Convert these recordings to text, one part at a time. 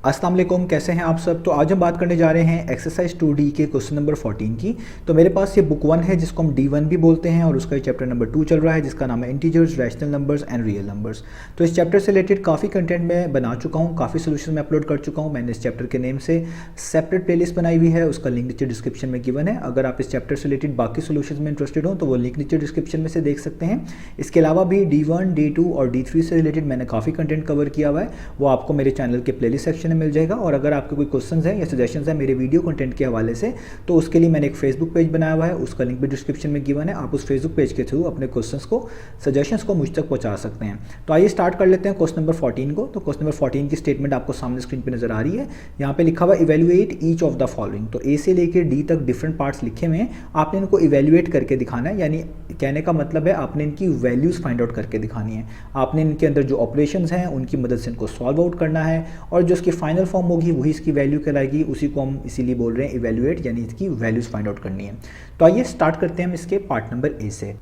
अस्सलाम वालेकुम, कैसे हैं आप सब। तो आज हम बात करने जा रहे हैं एक्सरसाइज 2D के क्वेश्चन नंबर 14 की। तो मेरे पास ये बुक 1 है जिसको हम D1 भी बोलते हैं और उसका चैप्टर नंबर 2 चल रहा है जिसका नाम है integers, rational numbers and real numbers. तो इस चैप्टर से रिलेटेड काफ़ी कंटेंट मैं बना चुका हूँ, काफ़ी सोल्यूशन मैं अपलोड कर चुका हूँ। मैंने इस चैप्टर के नेम से सेपरेट प्लेलिस्ट बनाई हुई है, उसका लिंक नीचे डिस्क्रिप्शन में गिवन है। अगर आप इस चैप्टर से रिलेटेड बाकी सोल्यूशन में इंटरेस्टेड हो तो वो लिंक नीचे डिस्क्रिप्शन में से देख सकते हैं। इसके अलावा भी D1, D2 और D3 से रिलेटेड मैंने काफ़ी कंटेंट कवर किया हुआ है, वो आपको मेरे चैनल के प्लेलिस्ट सेक्शन में मिल जाएगा। और अगर आपके कोई क्वेश्चंस हैं या सजेशंस हैं मेरे वीडियो कंटेंट के हवाले से तो उसके लिए मैंने एक फेसबुक पेज बनाया हुआ है, उसका लिंक भी डिस्क्रिप्शन में गिवन है। आप उस फेसबुक पेज के थ्रू अपने क्वेश्चंस को, सजेशंस को मुझ तक पहुंचा सकते हैं। तो आइए स्टार्ट कर लेते हैं क्वेश्चन नंबर 14 को। तो क्वेश्चन नंबर 14 की स्टेटमेंट आपको सामने स्क्रीन पर नजर आ रही है। यहाँ पे लिखा हुआ evaluate each of the following. तो ए से लेकर डी तक डिफरेंट पार्ट्स लिखे हुए हैं, आपने इनको इवेल्युएट करके दिखाना है। यानी कहने का मतलब है आपने इनकी वैल्यूज़ फाइंड आउट करके दिखानी है। आपने इनके अंदर जो ऑपरेशंस हैं उनकी मदद से इनको सॉल्व आउट करना है और जो इसकी फाइनल फॉर्म होगी वही इसकी वैल्यू कहलाएगी। उसी को हम इसीलिए बोल रहे हैं इवेल्युएट, यानी इसकी वैल्यूज़ फाइंड आउट करनी है। तो आइए स्टार्ट करते हैं हम इसके पार्ट नंबर ए से।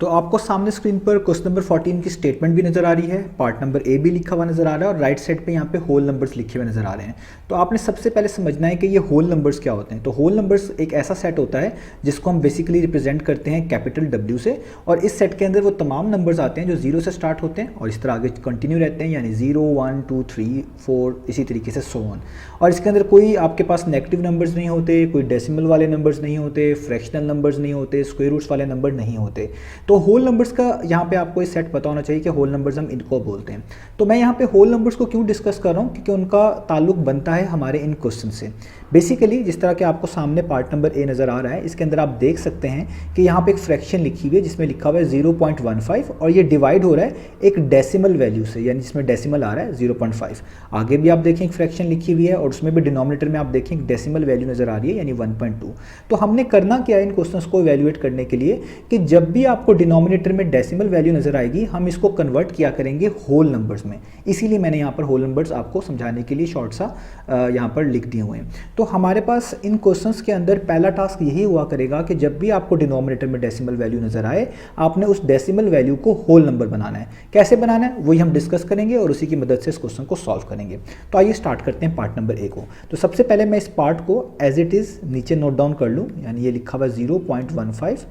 तो आपको सामने स्क्रीन पर क्वेश्चन नंबर 14 की स्टेटमेंट भी नजर आ रही है, पार्ट नंबर ए भी लिखा हुआ नजर आ रहा है और राइट साइड पे यहाँ पे होल नंबर्स लिखे हुए नजर आ रहे हैं। तो आपने सबसे पहले समझना है कि ये होल नंबर्स क्या होते हैं। तो होल नंबर्स एक ऐसा सेट होता है जिसको हम बेसिकली रिप्रेजेंट करते हैं कैपिटल W से, और इस सेट के अंदर वो तमाम नंबर्स आते हैं जो 0 से स्टार्ट होते हैं और इस तरह आगे कंटिन्यू रहते हैं, यानी 0, 1, 2, 3, 4 इसी तरीके से सो ऑन। और इसके अंदर कोई आपके पास नेगेटिव नंबर्स नहीं होते, कोई डेसिमल वाले नंबर्स नहीं होते, फ्रैक्शनल नंबर्स नहीं होते, स्क्वायर रूट्स वाले नंबर नहीं होते। तो होल नंबर्स का यहाँ पे आपको इस सेट पता होना चाहिए कि होल नंबर्स हम इनको बोलते हैं। तो मैं यहाँ पे होल नंबर्स को क्यों डिस्कस कर रहा हूँ, क्योंकि उनका ताल्लुक बनता है हमारे इन क्वेश्चन से। बेसिकली जिस तरह के आपको सामने पार्ट नंबर ए नज़र आ रहा है, इसके अंदर आप देख सकते हैं कि यहाँ पे एक फ्रैक्शन लिखी हुई है जिसमें लिखा हुआ है 0.15 और ये डिवाइड हो रहा है एक डेसिमल वैल्यू से, यानी जिसमें डेसिमल आ रहा है 0.5। आगे भी आप देखें एक फ्रैक्शन लिखी हुई है और उसमें भी डिनोमिनेटर में आप देखें एक डेसिमल वैल्यू नज़र आ रही है, यानी 1.2। तो हमने करना क्या है इन क्वेश्चंस को इवैल्यूएट करने के लिए कि जब भी आपको डिनोमिनेटर में डेसिमल वैल्यू नजर आएगी हम इसको कन्वर्ट किया करेंगे होल नंबर्स में। इसीलिए मैंने यहाँ पर होल नंबर्स आपको समझाने के लिए शॉर्ट सा यहाँ पर लिख दिए हुए हैं। तो हमारे पास इन क्वेश्चंस के अंदर पहला टास्क यही हुआ करेगा कि जब भी आपको डिनोमिनेटर में डेसिमल वैल्यू नजर आए आपने उस डेसिमल वैल्यू को होल नंबर बनाना है। कैसे बनाना है वही हम डिस्कस करेंगे और उसी की मदद से इस क्वेश्चन को सॉल्व करेंगे। तो आइए स्टार्ट करते हैं पार्ट नंबर ए को। तो सबसे पहले मैं इस पार्ट को एज इट इज़ नीचे नोट डाउन कर लूँ, यानी ये लिखा हुआ 0.15,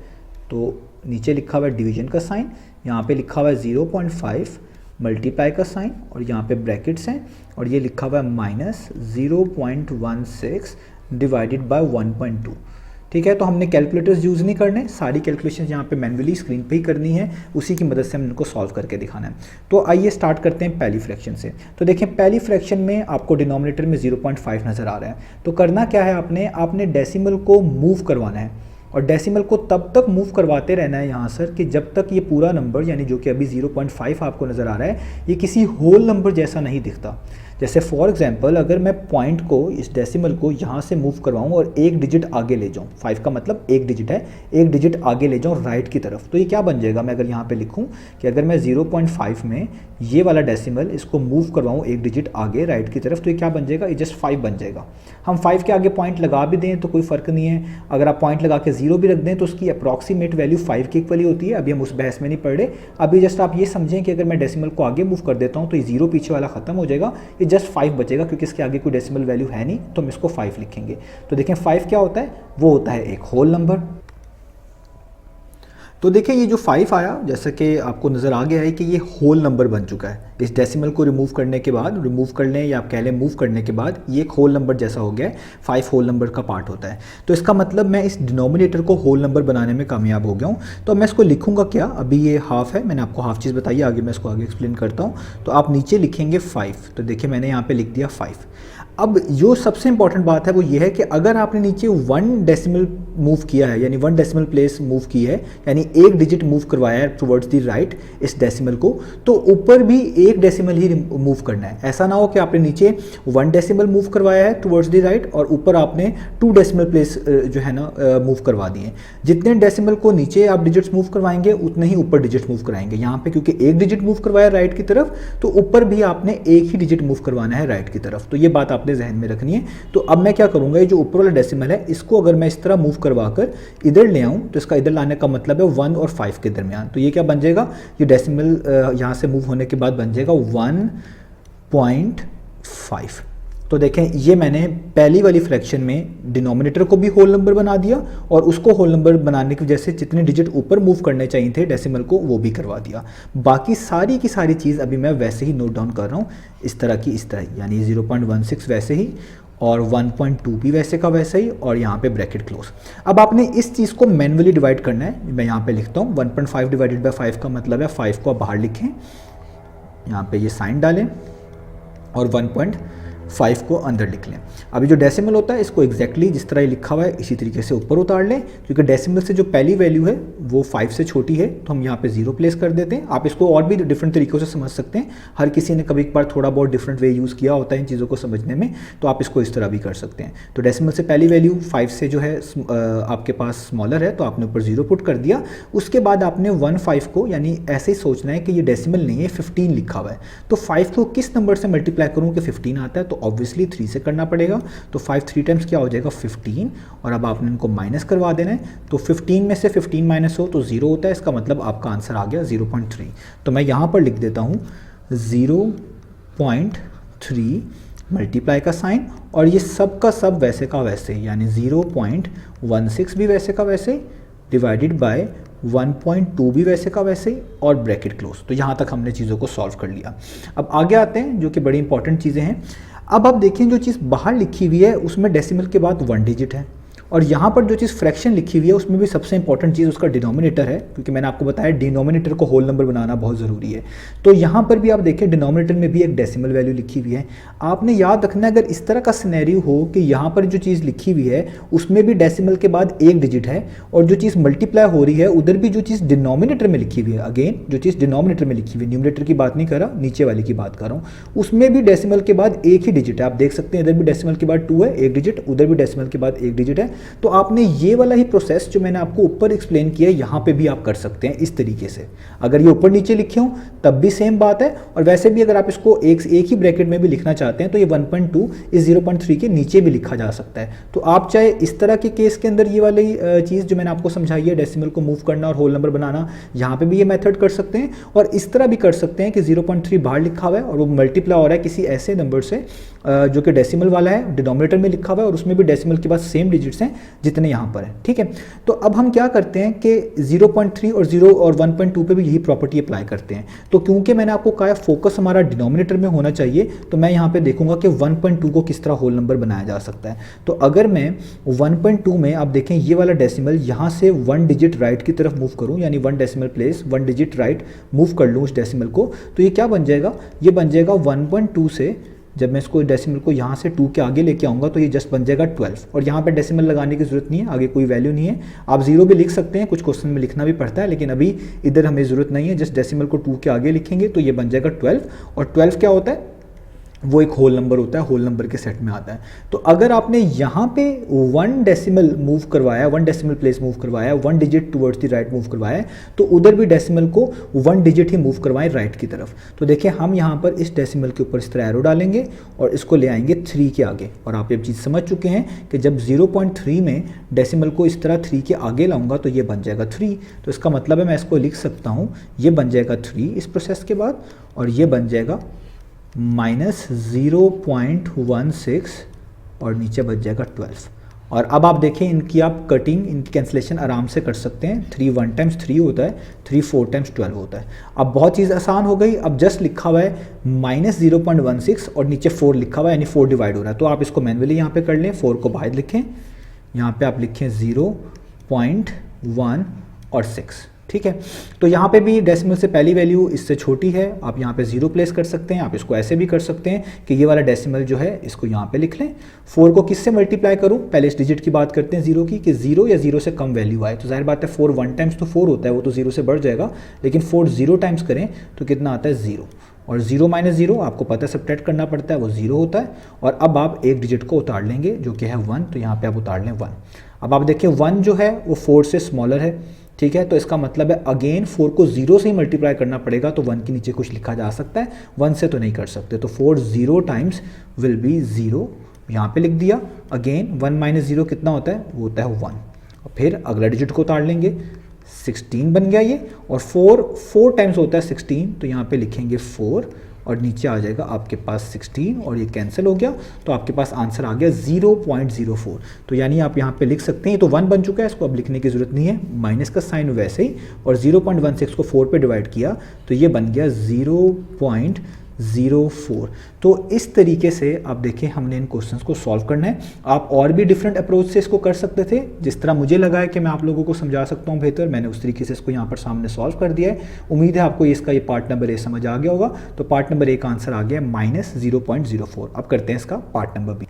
तो नीचे लिखा हुआ है डिवीजन का साइन, यहाँ पे लिखा हुआ है 0.5 मल्टीप्लाई का साइन और यहाँ पे ब्रैकेट्स हैं और ये लिखा हुआ है माइनस 0.16 डिवाइडेड बाय 1.2। ठीक है, तो हमने कैलकुलेटर्स यूज़ नहीं करने, सारी कैलकुलेशन यहाँ पे मैन्युअली स्क्रीन पे ही करनी है, उसी की मदद से हम इनको सॉल्व करके दिखाना है। तो आइए स्टार्ट करते हैं पहली फ्रैक्शन से। तो देखें पहली फ्रैक्शन में आपको डिनोमिनेटर में 0.5 नज़र आ रहा है। तो करना क्या है, आपने डेसिमल को मूव करवाना है और डेसिमल को तब तक मूव करवाते रहना है यहाँ सर कि जब तक ये पूरा नंबर, यानी जो कि अभी 0.5 आपको नज़र आ रहा है, ये किसी होल नंबर जैसा नहीं दिखता। जैसे फॉर एग्जांपल अगर मैं पॉइंट को, इस डेसिमल को यहाँ से मूव करवाऊँ और एक डिजिट आगे ले जाऊँ, 5 का मतलब एक डिजिट है, एक डिजिट आगे ले जाऊँ राइट की तरफ, तो ये क्या बन जाएगा। मैं अगर यहाँ पे लिखूँ कि अगर मैं 0.5 में ये वाला डेसिमल इसको मूव करवाऊँ एक डिजिट आगे राइट की तरफ, तो ये क्या बन जाएगा, ये जस्ट 5 बन जाएगा। हम 5 के आगे पॉइंट लगा भी दें तो कोई फ़र्क नहीं है, अगर आप पॉइंट लगा के 0 भी रख दें तो उसकी अप्रॉक्सीमेट वैल्यू 5 के इक्वल ही होती है। अभी हम उस बहस में नहीं पढ़ रहे, अभी जस्ट आप ये समझें कि अगर मैं डेसिमल को आगे मूव कर देता हूँ तो ये 0 पीछे वाला खत्म हो जाएगा, ये जस्ट 5 बचेगा क्योंकि इसके आगे कोई डेसिमल वैल्यू है नहीं, तो हम इसको 5 लिखेंगे। तो देखें 5 क्या होता है, वो होता है एक होल नंबर। तो देखिए ये जो 5 आया, जैसा कि आपको नज़र आ गया है कि ये होल नंबर बन चुका है। इस डेसिमल को रिमूव करने के बाद, रिमूव कर लें या आप कह लें मूव करने के बाद, ये एक होल नंबर जैसा हो गया है। 5 होल नंबर का पार्ट होता है। तो इसका मतलब मैं इस डिनोमिनेटर को होल नंबर बनाने में कामयाब हो गया हूँ। तो मैं इसको लिखूँगा क्या, अभी ये हाफ है, मैंने आपको हाफ चीज़ बताई है, आगे मैं इसको आगे एक्सप्लेन करता हूँ। तो आप नीचे लिखेंगे 5, तो देखिए मैंने यहाँ पर लिख दिया 5। अब जो सबसे इंपॉर्टेंट बात है वो ये है कि अगर आपने नीचे 1 डेसिमल मूव किया है, यानी 1 डेसिमल प्लेस मूव की है, यानी एक डिजिट मूव करवाया है टुवर्ड्स द राइट इस डेसिमल को, तो ऊपर भी एक डेसिमल ही मूव करना है। ऐसा ना हो कि आपने नीचे 1 डेसिमल मूव करवाया है टुवर्ड्स द राइट और ऊपर आपने 2 डेसिमल प्लेस जो है ना मूव करवा दिए। जितने डेसिमल को नीचे आप डिजिट्स मूव करवाएंगे उतने ही ऊपर डिजिट मूव कराएंगे। यहाँ पे क्योंकि एक डिजिट मूव करवाया राइट की तरफ, तो ऊपर भी आपने एक ही डिजिट मूव करवाना है राइट की तरफ। तो ये बात आपने जहन में रखनी है। तो अब मैं क्या करूंगा, ये जो ऊपर वाला डेसिमल है इसको अगर मैं इस तरह मूव करवाकर इधर ले आऊं तो इसका इधर लाने का मतलब है 1 और 5 के दरमियान। तो ये क्या बन जाएगा, ये डेसिमल यहाँ से मूव होने के बाद बन जाएगा 1 0.5। तो देखें ये मैंने पहली वाली फ्रैक्शन में डिनोमिनेटर को भी होल नंबर बना दिया और उसको होल नंबर बनाने की वजह से जितने डिजिट ऊपर मूव करने चाहिए थे डेसिमल को वो भी करवा दिया। बाकी सारी की सारी चीज़ अभी मैं वैसे ही नोट डाउन कर रहा हूँ, इस तरह की इस तरह, यानी 0.16 वैसे ही और 1.2 भी वैसे का वैसे ही और यहाँ पे ब्रैकेट क्लोज। अब आपने इस चीज़ को मैनुअली डिवाइड करना है। मैं यहाँ पे लिखता हूँ 1.5 डिवाइडेड बाय 5 का मतलब है 5 को आप बाहर लिखें, यहाँ पे ये साइन डालें और 1.5 को अंदर लिख लें। अभी जो डेसिमल होता है इसको एग्जैक्टली जिस तरह ये लिखा हुआ है इसी तरीके से ऊपर उतार लें, क्योंकि डेसिमल से जो पहली वैल्यू है वो 5 से छोटी है तो हम यहाँ पे 0 प्लेस कर देते हैं। आप इसको और भी डिफरेंट तरीक़ों से समझ सकते हैं, हर किसी ने कभी एक बार थोड़ा बहुत डिफरेंट वे यूज़ किया होता है इन चीज़ों को समझने में, तो आप इसको इस तरह भी कर सकते हैं। तो डेसिमल से पहली वैल्यू 5 से जो है आपके पास स्मॉलर है तो आपने ऊपर 0 पुट कर दिया। उसके बाद आपने 1.5 को यानी ऐसे ही सोचना है कि ये डेसिमल नहीं है 15 लिखा हुआ है, तो 5 को किस नंबर से मल्टीप्लाई करूँ कि 15 आता है, तो ऑब्वियसली 3 से करना पड़ेगा। तो 5 3 टाइम्स क्या हो जाएगा 15 और अब आपने इनको माइनस करवा देना है। तो 15 में से 15 माइनस हो तो 0 होता है, इसका मतलब आपका आंसर आ गया 0.3। तो मैं यहाँ पर लिख देता हूँ 0.3 मल्टीप्लाई का साइन और ये सब का सब वैसे का वैसे यानी 0.16 भी वैसे का वैसे डिवाइडेड बाय 1.2 भी वैसे का वैसे ही और ब्रैकेट क्लोज। तो यहाँ तक हमने चीज़ों को सॉल्व कर लिया। अब आगे आते हैं जो कि बड़ी इंपॉर्टेंट चीज़ें हैं। अब आप देखें जो चीज़ बाहर लिखी हुई है उसमें डेसिमल के बाद 1 डिजिट है और यहाँ पर जो चीज़ फ्रैक्शन लिखी हुई है उसमें भी सबसे इंपॉर्टेंट चीज़ उसका डिनोमिनेटर है, क्योंकि मैंने आपको बताया डिनोमिनेटर को होल नंबर बनाना बहुत ज़रूरी है। तो यहाँ पर भी आप देखें डिनोमिनेटर में भी एक डेसिमल वैल्यू लिखी हुई है। आपने याद रखना है अगर इस तरह का सिनेरियो हो कि यहाँ पर जो चीज़ लिखी हुई है उसमें भी डेसिमल के बाद 1 डिजिट है और जो चीज़ मल्टीप्लाई हो रही है उधर भी जो चीज़ डिनोमिनेटर में लिखी हुई है, अगेन जो चीज़ डिनोमिनेटर में लिखी हुई है, न्यूमरेटर की बात नहीं कर रहा, नीचे वाली की बात कर रहा हूँ, उसमें भी डेसिमल के बाद 1 ही डिजिट है। आप देख सकते हैं इधर भी डेसिमल के बाद 2 है 1 डिजिट, उधर भी डेसिमल के बाद 1 डिजिट है। तो आपने ये वाला ही प्रोसेस जो मैंने आपको ऊपर एक्सप्लेन किया है यहाँ पे भी आप कर सकते हैं इस तरीके से। अगर ये ऊपर नीचे लिखे हो तब भी सेम बात है और वैसे भी अगर आप इसको एक ही ब्रैकेट में भी लिखना चाहते हैं तो ये 1.2 इस 0.3 के नीचे भी लिखा जा सकता है। तो आप चाहे इस तरह के केस के अंदर ये वाली चीज़ जो मैंने आपको समझाई है डेसिमल को मूव करना और होल नंबर बनाना, यहाँ पे भी ये मेथड कर सकते हैं और इस तरह भी कर सकते हैं कि 0.3 बाहर लिखा हुआ है और वो मल्टीप्लाई हो रहा है किसी ऐसे नंबर से जो कि डेसिमल वाला है, डिनोमिनेटर में लिखा हुआ है और उसमें भी डेसिमल के बाद सेम डिजिट्स हैं जितने यहाँ पर है। ठीक है, तो अब हम क्या करते हैं कि 0.3 और 0 और 1.2 पे भी यही प्रॉपर्टी अप्लाई करते हैं। तो क्योंकि मैंने आपको कहा फोकस हमारा डिनोमिनेटर में होना चाहिए तो मैं यहाँ पे देखूंगा कि 1.2 को किस तरह होल नंबर बनाया जा सकता है। तो अगर मैं 1.2 में आप देखें ये वाला डेसिमल यहाँ से 1 डिजिट राइट की तरफ मूव करूँ, यानी 1 decimal place 1 digit right move कर लूँ उस डेसिमल को, तो ये क्या बन जाएगा, ये बन जाएगा 1.2 से जब मैं इसको डेसिमल को यहाँ से 2 के आगे लेके आऊँगा तो ये जस्ट बन जाएगा 12 और यहाँ पे डेसिमल लगाने की ज़रूरत नहीं है, आगे कोई वैल्यू नहीं है। आप 0 भी लिख सकते हैं, कुछ क्वेश्चन में लिखना भी पड़ता है, लेकिन अभी इधर हमें ज़रूरत नहीं है, जस्ट डेसिमल को 2 के आगे लिखेंगे तो ये बन जाएगा 12 और 12 क्या होता है, वो एक होल नंबर होता है, होल नंबर के सेट में आता है। तो अगर आपने यहाँ पे 1 डेसिमल मूव करवाया, 1 डेसिमल प्लेस मूव करवाया, 1 digit towards the right move करवाया, तो उधर भी डेसिमल को 1 डिजिट ही मूव करवाएं राइट की तरफ। तो देखिए हम यहाँ पर इस डेसिमल के ऊपर इस तरह एरो डालेंगे और इसको ले आएंगे 3 के आगे और आप ये चीज़ समझ चुके हैं कि जब 0.3 में डेसिमल को इस तरह 3 के आगे लाऊंगा तो ये बन जाएगा 3। तो इसका मतलब है मैं इसको लिख सकता हूँ, ये बन जाएगा 3 इस प्रोसेस के बाद और ये बन जाएगा -0.16 और नीचे बच जाएगा 12। और अब आप देखें इनकी आप कटिंग, इनकी कैंसिलेशन आराम से कर सकते हैं। 3 1 टाइम्स 3 होता है, 3 4 टाइम्स 12 होता है। अब बहुत चीज़ आसान हो गई, अब जस्ट लिखा हुआ है -0.16 और नीचे 4 लिखा हुआ है यानी 4 डिवाइड हो रहा है। तो आप इसको मैनुअली यहाँ पे कर लें, 4 को बाहर लिखें, यहाँ पे आप लिखें 0.1 और 6। ठीक है, तो यहाँ पे भी डेसिमल से पहली वैल्यू इससे छोटी है, आप यहाँ पे 0 प्लेस कर सकते हैं। आप इसको ऐसे भी कर सकते हैं कि ये वाला डेसिमल जो है इसको यहाँ पे लिख लें। 4 को किससे मल्टीप्लाई करूँ, पहले इस डिजिट की बात करते हैं 0 की, कि 0 या 0 से कम वैल्यू आए। तो जाहिर बात है 4 1 टाइम्स तो 4 होता है, वो तो 0 से बढ़ जाएगा, लेकिन 4 0 टाइम्स करें तो कितना आता है 0 और 0 - 0 आपको पता है सब्ट्रैक्ट करना पड़ता है, वो 0 होता है। और अब आप एक डिजिट को उतार लेंगे जो कि है 1, तो यहाँ पे आप उतार लें 1। अब आप देखिए 1 जो है वो 4 से स्मॉलर है। ठीक है, तो इसका मतलब है अगेन 4 को 0 से ही मल्टीप्लाई करना पड़ेगा, तो 1 के नीचे कुछ लिखा जा सकता है, 1 से तो नहीं कर सकते। तो 4 0 टाइम्स विल बी 0, यहाँ पे लिख दिया। अगेन 1 - 0 कितना होता है, वो होता है 1। और फिर अगला डिजिट को उतार लेंगे 16 बन गया ये, और 4 टाइम्स होता है 16, तो यहाँ पे लिखेंगे 4 और नीचे आ जाएगा आपके पास 16 और ये कैंसिल हो गया, तो आपके पास आंसर आ गया 0.04। तो यानी आप यहाँ पे लिख सकते हैं, ये तो 1 बन चुका है, इसको अब लिखने की ज़रूरत नहीं है, माइनस का साइन वैसे ही, और 0.16 को 4 पे डिवाइड किया तो ये बन गया 0.04। तो इस तरीके से आप देखें हमने इन क्वेश्चंस को सॉल्व करना है। आप और भी डिफरेंट अप्रोच से इसको कर सकते थे, जिस तरह मुझे लगा है कि मैं आप लोगों को समझा सकता हूँ बेहतर, मैंने उस तरीके से इसको यहाँ पर सामने सॉल्व कर दिया है। उम्मीद है आपको इसका ये पार्ट नंबर ए समझ आ गया होगा। तो पार्ट नंबर ए का आंसर आ गया -0.04। अब करते हैं इसका पार्ट नंबर बी।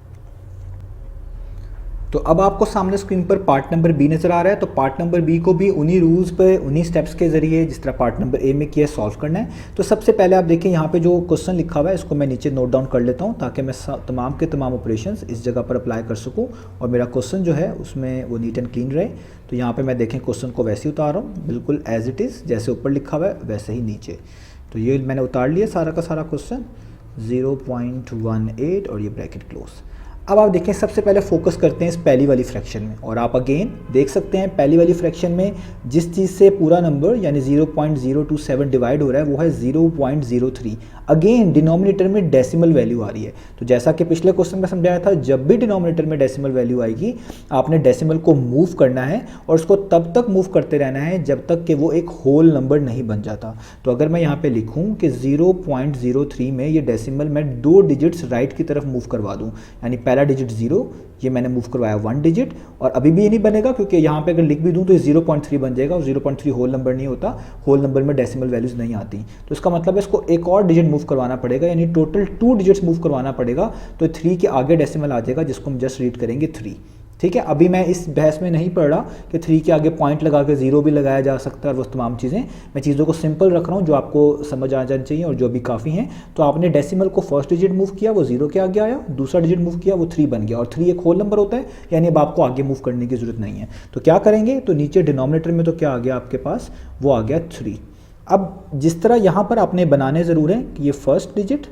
तो अब आपको सामने स्क्रीन पर पार्ट नंबर बी नज़र आ रहा है। तो पार्ट नंबर बी को भी उन्हीं रूल्स पे, उन्हीं स्टेप्स के ज़रिए जिस तरह पार्ट नंबर ए में किया सॉल्व करना है। तो सबसे पहले आप देखें यहाँ पे जो क्वेश्चन लिखा हुआ है इसको मैं नीचे नोट डाउन कर लेता हूँ, ताकि मैं तमाम के तमाम ऑपरेशंस इस जगह पर अप्लाई कर सकूँ और मेरा क्वेश्चन जो है उसमें वो नीट एंड क्लीन रहे। तो यहाँ पर मैं देखें क्वेश्चन को वैसे ही उतार रहा हूँ, बिल्कुल एज इट इज़, जैसे ऊपर लिखा हुआ है वैसे ही नीचे। तो ये मैंने उतार लिया सारा का सारा क्वेश्चन, 0.18 और ये ब्रैकेट क्लोज। अब आप देखें सबसे पहले फोकस करते हैं इस पहली वाली फ्रैक्शन में, और आप अगेन देख सकते हैं पहली वाली फ्रैक्शन में जिस चीज़ से पूरा नंबर यानी 0.027 डिवाइड हो रहा है वो है 0.03। अगेन डिनोमिनेटर में डेसिमल वैल्यू आ रही है। तो जैसा कि पिछले क्वेश्चन में समझाया था, जब भी डिनोमिनेटर में डेसिमल वैल्यू आएगी आपने डेसिमल को मूव करना है, और उसको तब तक मूव करते रहना है जब तक कि वो एक होल नंबर नहीं बन जाता। तो अगर मैं यहाँ पे लिखूँ कि 0.03 में ये डेसिमल मैं 2 डिजिट्स राइट की तरफ मूव करवा दूँ, यानी पहला डिजिट 0, ये मैंने मूव करवाया 1 डिजिट, और अभी भी ये नहीं बनेगा क्योंकि यहाँ पे अगर लिख भी दूँ तो 0.3 बन जाएगा, और 0.3 होल नंबर नहीं होता, होल नंबर में डेसिमल वैल्यूज नहीं आती। तो इसका मतलब है इसको एक और डिजिट मूव करवाना पड़ेगा, यानी टोटल 2 डिजिट्स मूव करवाना पड़ेगा। तो 3 के आगे डेसिमल आ जाएगा, जिसको हम जस्ट रीड करेंगे 3। ठीक है, अभी मैं इस बहस में नहीं पढ़ रहा कि 3 के आगे पॉइंट लगा के 0 भी लगाया जा सकता है और वो तमाम चीज़ें। मैं चीज़ों को सिंपल रख रहा हूँ जो आपको समझ आ जानी चाहिए और जो भी काफ़ी हैं। तो आपने डेसिमल को फर्स्ट डिजिट मूव किया, वो 0 के आगे आया, दूसरा डिजिट मूव किया, वो 3 बन गया, और 3 एक होल नंबर होता है, यानी अब आपको आगे मूव करने की ज़रूरत नहीं है। तो क्या करेंगे, तो नीचे डिनोमिनेटर में तो क्या आ गया आपके पास, वो आ गया 3। अब जिस तरह यहाँ पर आपने बनाने ज़रूर हैं कि ये फर्स्ट डिजिट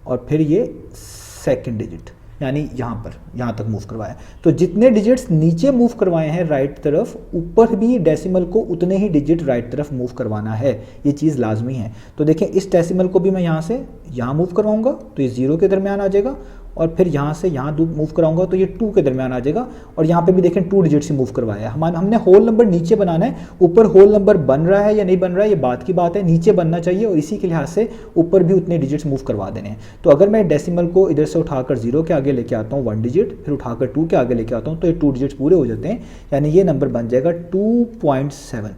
और फिर ये सेकेंड डिजिट, यानी यहाँ तक मूव करवाया। तो जितने डिजिट्स नीचे मूव करवाए हैं राइट तरफ, ऊपर भी डेसिमल को उतने ही डिजिट राइट तरफ मूव करवाना है, ये चीज़ लाजमी है। तो देखें इस डेसिमल को भी मैं यहाँ से यहाँ मूव करवाऊंगा तो ये 0 के दरमियान आ जाएगा, और फिर यहाँ से यहाँ मूव कराऊंगा तो ये 2 के दरमियान आ जाएगा, और यहाँ पे भी देखें 2 डिजिट्स ही मूव करवाया है। हमने होल नंबर नीचे बनाना है, ऊपर होल नंबर बन रहा है या नहीं बन रहा है ये बात की बात है, नीचे बनना चाहिए, और इसी के लिहाज से ऊपर भी उतने डिजिट्स मूव करवा देने हैं। तो अगर मैं डेसिमल को इधर से उठाकर 0 के आगे लेके आता हूँ 1 डिजिट, फिर उठाकर 2 के आगे लेके आता हूँ तो ये 2 डिजिट्स पूरे हो जाते हैं, यानी ये नंबर बन जाएगा 2.7,